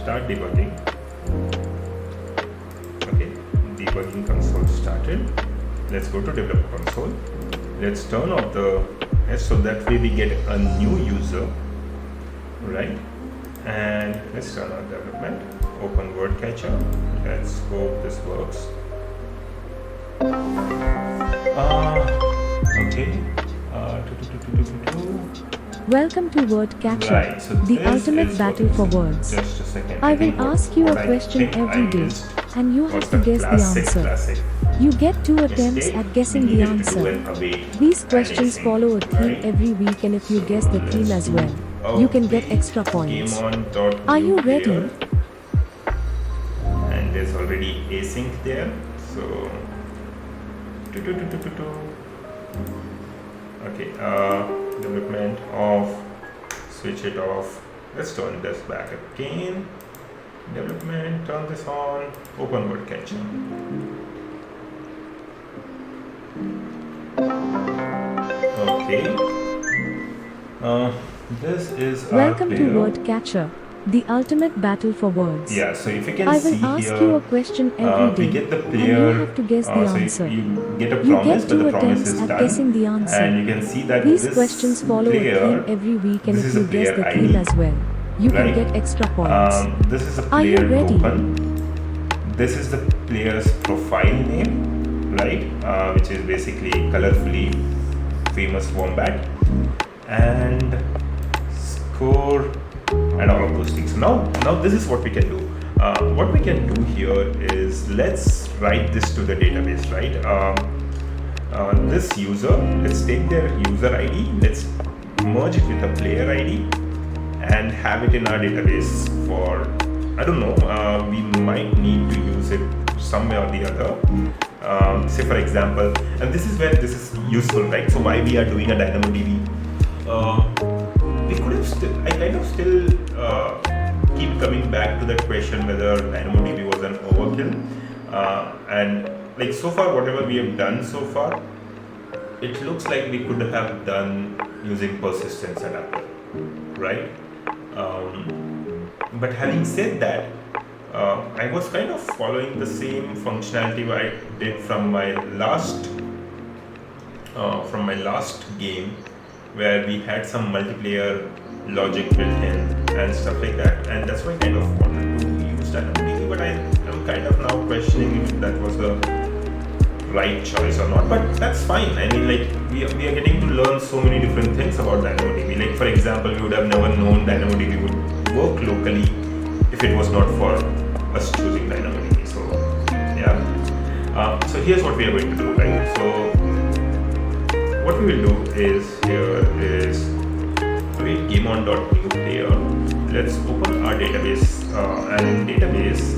start debugging. Okay, debugging console started. Let's go to developer console. Let's turn off the so that way we get a new user, right? And let's turn on development. Open Wordcatcher. Let's hope this works. Okay. Welcome to Wordcatcher, Right, so the this ultimate is battle what for it is. words. Just a second. I think will what- ask you what a I question think I every day, missed and you was have to guess the answer. classic You get 2 attempts mistake. at guessing We the needed to do answer. an await These and questions async, follow a theme right? every week, and if you guess the theme let's as well, you can get extra points. Are you ready? And there's already async there, so okay, development off, switch it off. Let's turn this back again. Development, turn this on, open Wordcatcher. Okay. This is our Welcome to player. Wordcatcher, the ultimate battle for words. Yeah, so if you can I see will ask here, you a question every we day, get the and player. you have to guess the so answer. you get a You promise, get but 2 the promise attempts is at done. guessing the answer. And you can see that These this questions follow player, a theme every week, and this if is a you guess player the theme ID, as well, you can right? get extra points. This is a Are you player ready? token. This is the player's profile name, right? Which is basically colorfully famous wombat, and score, and all of those things. Now this is what we can do. What we can do here is let's write this to the database, right? This user, let's take their user ID, let's merge it with the player ID and have it in our database for, I don't know, we might need to use it somewhere or the other. Say for example, and this is where this is useful, right? So why we are doing a DynamoDB, we could have still, I kind of still keep coming back to that question whether DynamoDB was an overkill. And like so far, whatever we have done so far, it looks like we could have done using persistence adapter, right? But having said that, I was kind of following the same functionality I did from my last game, where we had some multiplayer logic built in and stuff like that, and that's why I kind of wanted to use DynamoDB. But I am kind of now questioning if that was the right choice or not. But that's fine. I mean, like we are getting to learn so many different things about DynamoDB. Like for example, we would have never known DynamoDB would work locally if it was not for us choosing DynamoDB. So yeah. So here's what we are going to do, right? So what we will do is here is create GameOn.new player. Let's open our database, and in database,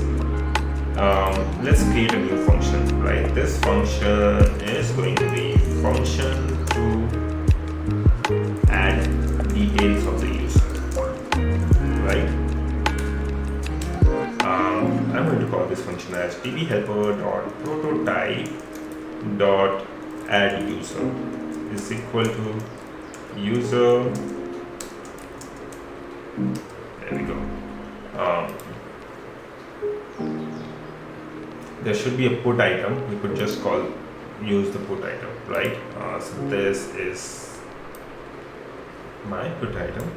let's create a new function, right? This function is going to be function to add details of the user, right? I'm going to call this function as dbhelper.prototype.addUser is equal to user. There we go. There should be a put item. We could just use the put item, right? So this is my put item,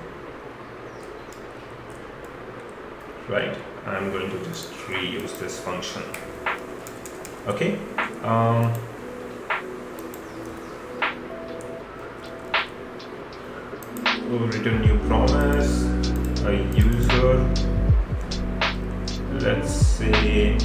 right? I'm going to just reuse this function. Okay. We'll return new promise, a user, let's say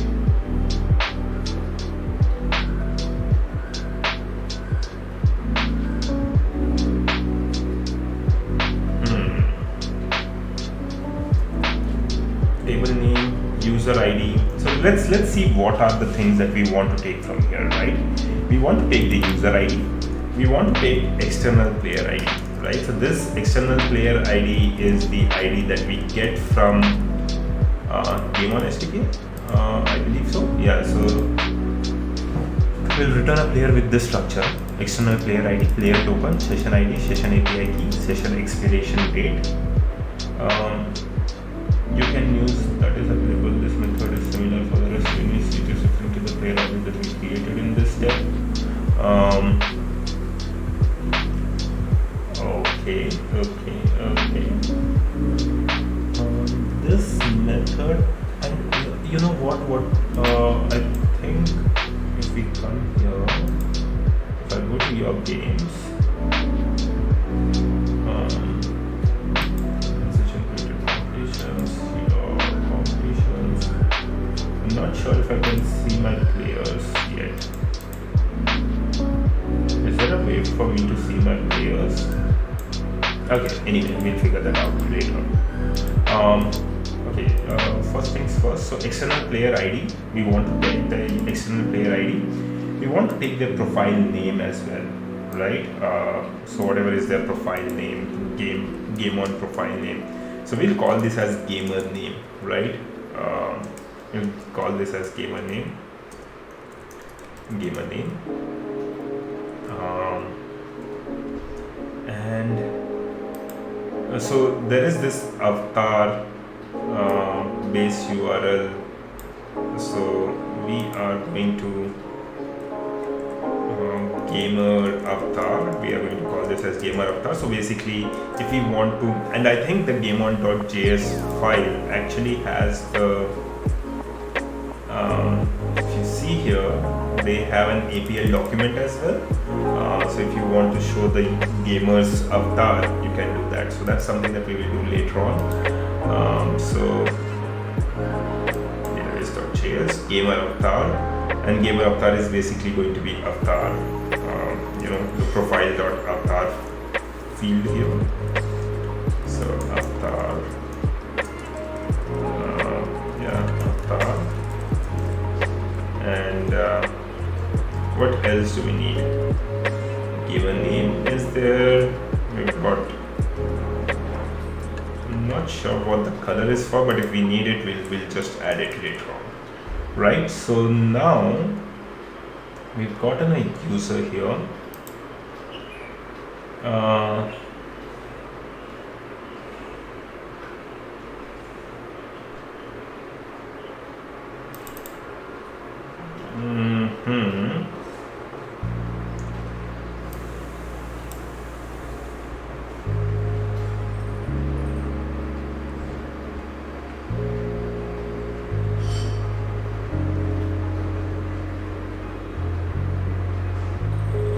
table name, user ID. So let's see what are the things that we want to take from here, right? We want to take the user ID. We want to take external player ID, right? So this external player ID is the ID that we get from GameOn SDK, I believe so. Yeah, so we'll return a player with this structure. external player ID, player token, session ID, session API key, session expiration date. You can use that is available. This method is similar for the rest of the features referring to the player ID that we created in this step. Okay. This method, and you know what? I think if we come here, if I go to your games, I'm not sure if I can see my players yet. Is there a way for me to see my players? Okay, anyway, we'll figure that out later. First things first. So external player ID, we want to take the external player ID. We want to take their profile name as well, right? So whatever is their profile name, GameOn profile name. So we'll call this as gamer name, right? We'll call this as gamer name. So there is this avatar base URL. So we are going to gamer avatar. We are going to call this as gamer avatar. So basically, if we want to, and I think the gameon.js file actually has the if you see here, they have an API document as well. So if you want to show the gamer's avatar, you can do that. So that's something that we will do later on. So database.js gamer avatar, and gamer avatar is basically going to be avatar. The profile.avatar field here. So avatar. Avatar. And what else do we need? Given name is there. We've got, I'm not sure what the color is for, but if we need it, we'll just add it later on, right? So now we've gotten a user here.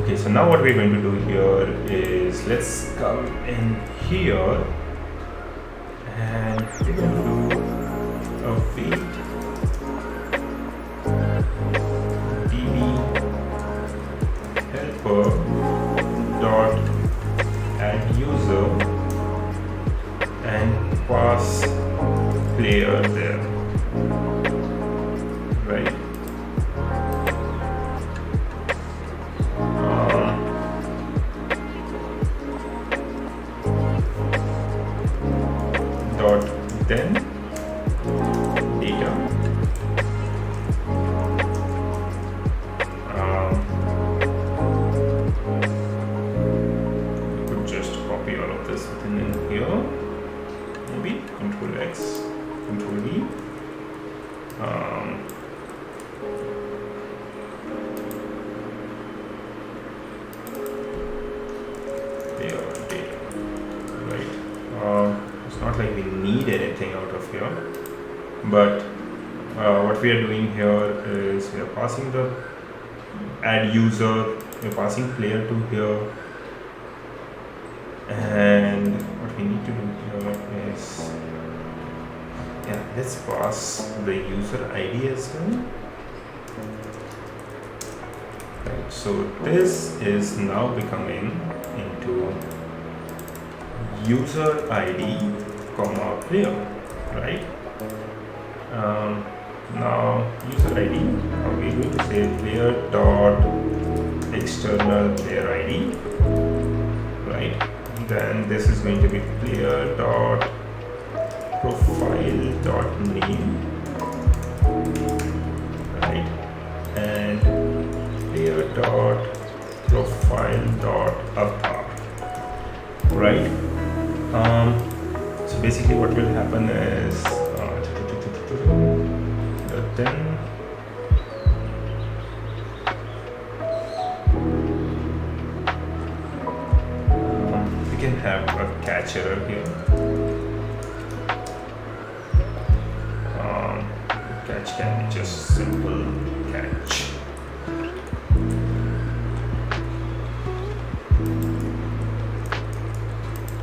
Okay, so now what we're going to do here is let's come in here and we're going to do a wait db helper dot add user and pass player there, right? Then data, you could just copy all of this within in here, maybe Control X, Control V. Data, right? It's not like we need anything out of here, but what we are doing here is we are passing the add user, we are passing player to here, and what we need to do here is, let's pass the user ID as well. Right, so this is now becoming into user ID comma player, right? Now user ID, we're going to say player dot external player ID, right? Then this is going to be player dot profile dot name, right? And player dot profile.upar, right? So basically what will happen is then we can have a catcher here. Catch can be just simple catch.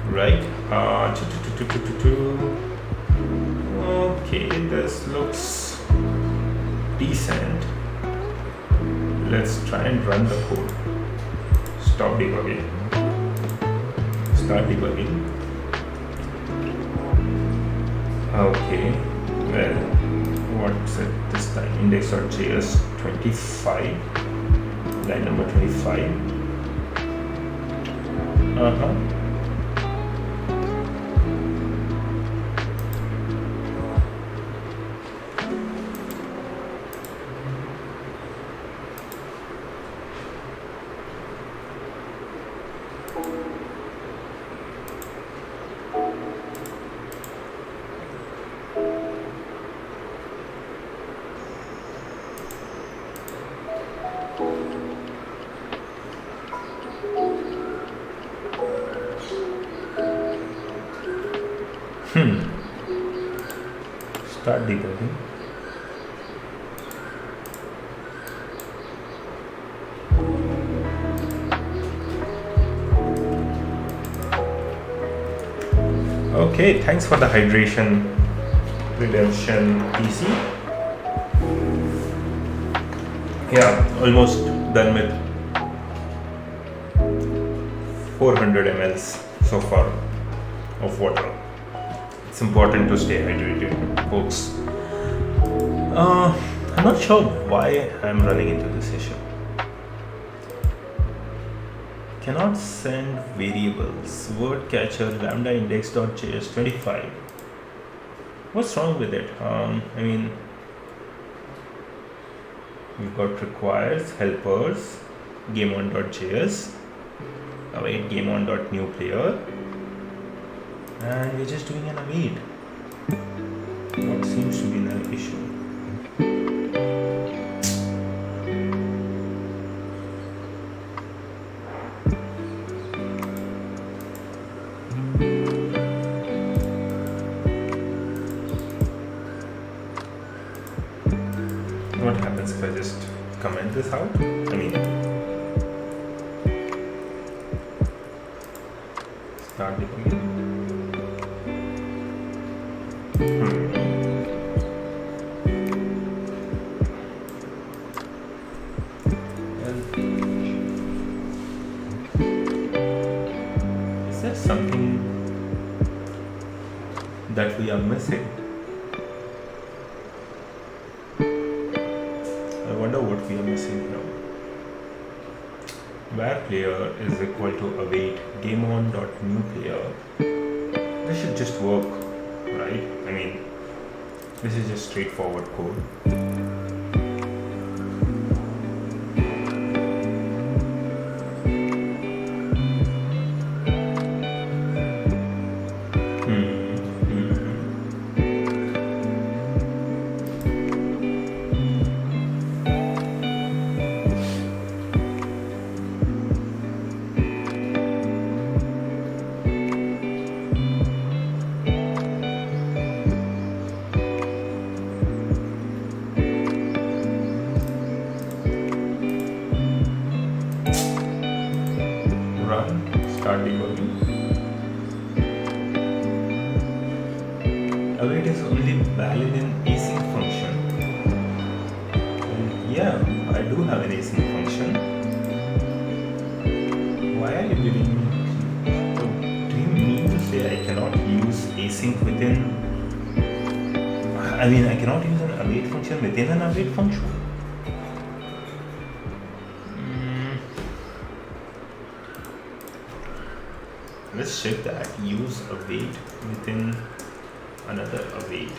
Right? Okay, this looks decent. Let's try and run the code. Stop debugging. Start debugging. Okay, well, what's it this time? Index.js 25, line number 25. Start debugging. Okay, thanks for the hydration redemption PC. Yeah, almost done with 400 mLs so far of water. It's important to stay hydrated, folks. I'm not sure why I'm running into this issue. Cannot send variables. Wordcatcher lambda index.js 25. What's wrong with it? I mean, we've got requires, helpers, GameOn.js, await GameOn.newPlayer, and we're just doing an await. What seems to be an issue? What happens if I just comment this out? I mean, start debugging. Is there something that we are missing? I wonder what we are missing here. Where player is equal to await GameOn.newPlayer. This should just work, right? I mean, this is just straightforward code. Start debugging. Await is only valid in async function. And yeah, I do have an async function. Why are you giving me? So, do you mean to say I cannot use async within? I mean, I cannot use an await function within an await function. Let's check that. Use await within another await.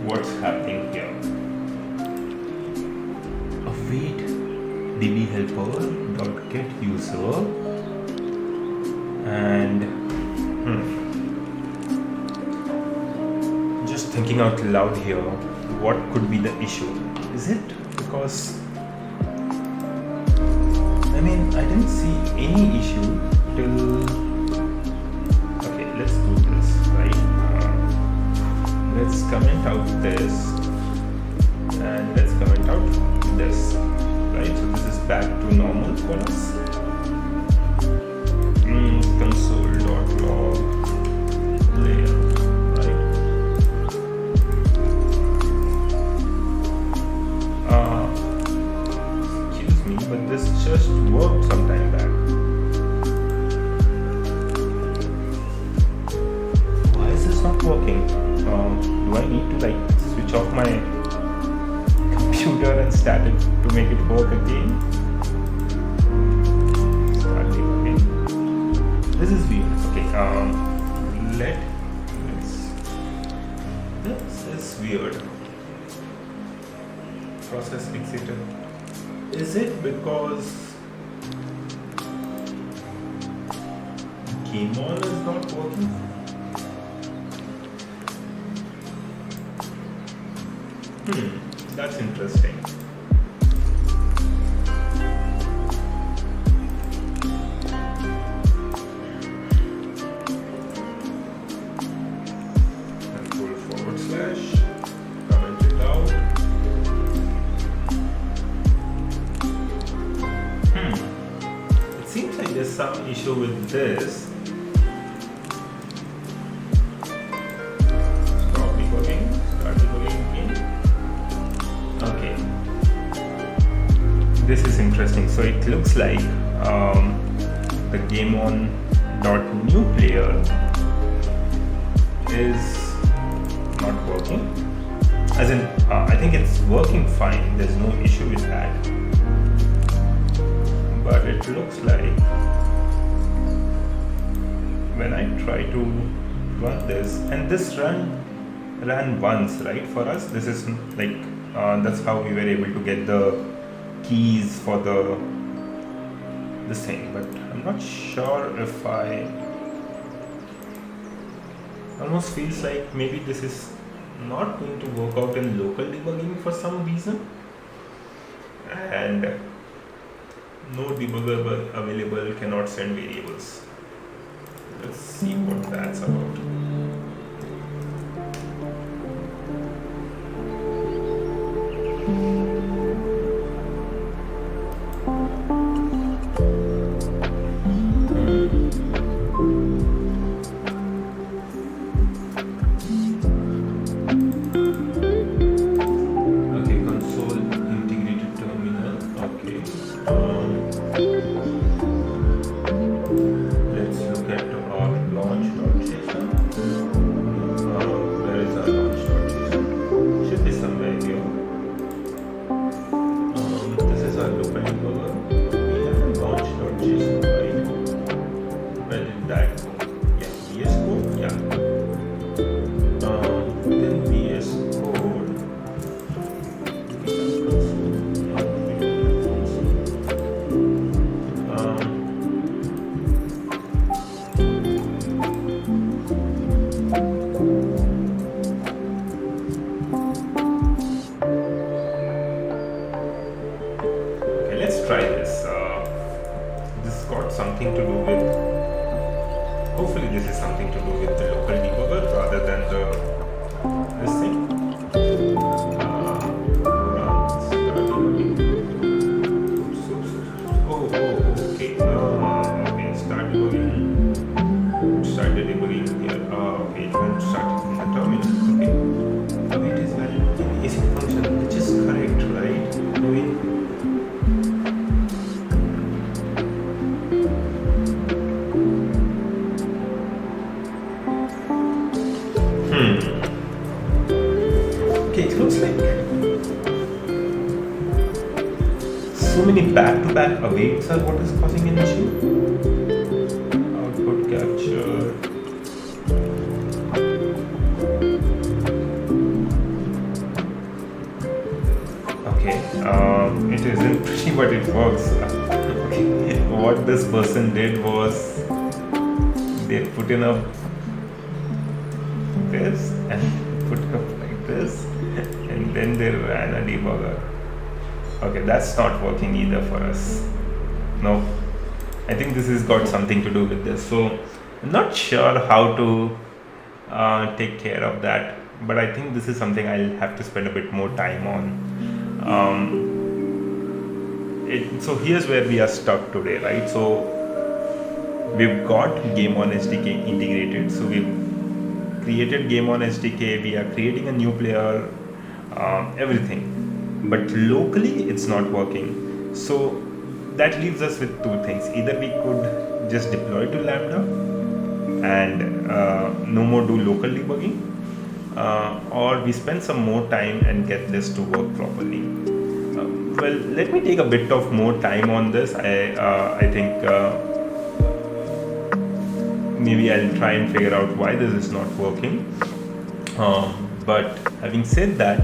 what's happening here. Await db helper dot get user and just thinking out loud here, what could be the issue? Is it because I didn't see any issue till. Okay, let's do this, right? Let's comment out this and let's comment out this, right? So this is back to normal for us. Console.log layer, right? Excuse me, but this just worked some time back. Why is this not working? Do I need to switch off my computer and start it to make it work again? Start debugging. This is weird. Okay, this is weird. Process exited. Is it because GameOn is not working? That's interesting. Comment it out. It seems like there's some issue with this. Stop debugging. Start debugging again. Okay. This is interesting. So it looks like the GameOn.new player is not working. As in, I think it's working fine. There's no issue with that. But it looks like when I try to run this, and this ran once, right? For us, this is like that's how we were able to get the keys for this thing. But I'm not sure if almost feels like maybe this is not going to work out in local debugging for some reason, and no debugger available, cannot send variables. Let's see what that's about. Try this. This got something to do with. Hopefully, this is something to do with the local debugger rather than this thing. Okay. Okay. Start debugging. Started debugging here. Okay, it won't start in the terminal. Okay. It is valid in async function, which is correct, right? Okay, it looks like so many back-to-back awaits are what is causing an issue. Output capture. isn't pretty, but it works. Okay. What this person did was they put in up this and put up like this, and then they ran a debugger. Okay, that's not working either for us. No, I think this has got something to do with this. So I'm not sure how to take care of that, but I think this is something I'll have to spend a bit more time on. So here's where we are stuck today, right? So we've got GameOn SDK integrated. So we've created GameOn SDK. We are creating a new player, everything. But locally, it's not working. So that leaves us with two things. Either we could just deploy to Lambda and no more do local debugging, or we spend some more time and get this to work properly. Well, let me take a bit of more time on this. I think maybe I'll try and figure out why this is not working. But having said that,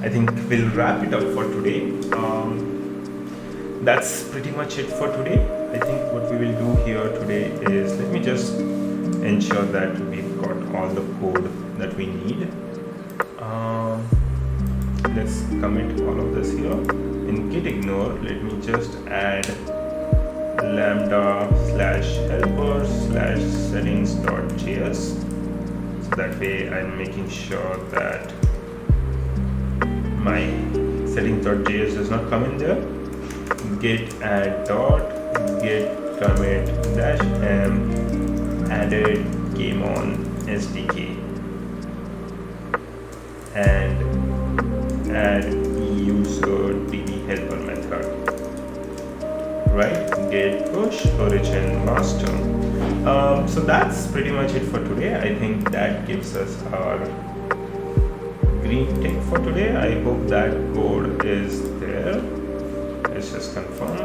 I think we'll wrap it up for today. That's pretty much it for today. I think what we will do here today is, let me just ensure that we've got all the code that we need. Let's commit all of this here. In git ignore, let me just add lambda/helper/settings.js. So that way I'm making sure that my settings.js does not come in there. Git add dot git commit -m added GameOn SDK and add user db helper method, right? Git push origin master. So that's pretty much it for today. I think that gives us our green tick for today. I hope that code is there. Let's just confirm.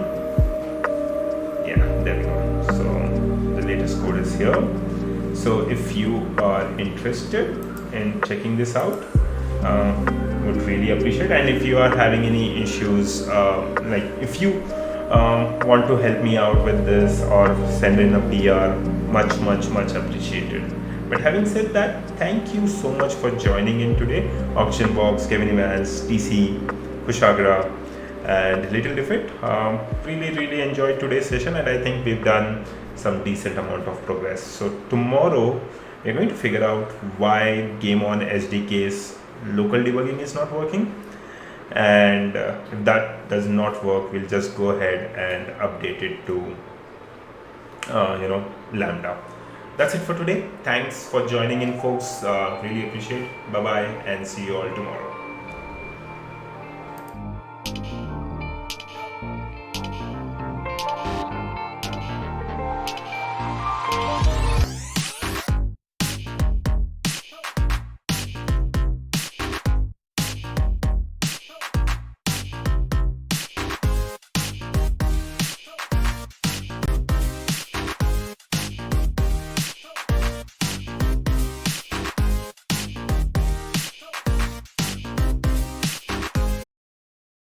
Yeah, there we go. So the latest code is here. So if you are interested in checking this out, would really appreciate. And if you are having any issues, like if you want to help me out with this or send in a PR, much appreciated. But having said that, thank you so much for joining in today. Auctionbox, Kevin Evans, TC, Kushagra, and Little Defit. Really enjoyed today's session, and I think we've done some decent amount of progress. So tomorrow we're going to figure out why GameOn SDK's local debugging is not working, and if that does not work, we'll just go ahead and update it to Lambda. That's it for today. Thanks for joining in, folks. Really appreciate. Bye bye, and see you all tomorrow.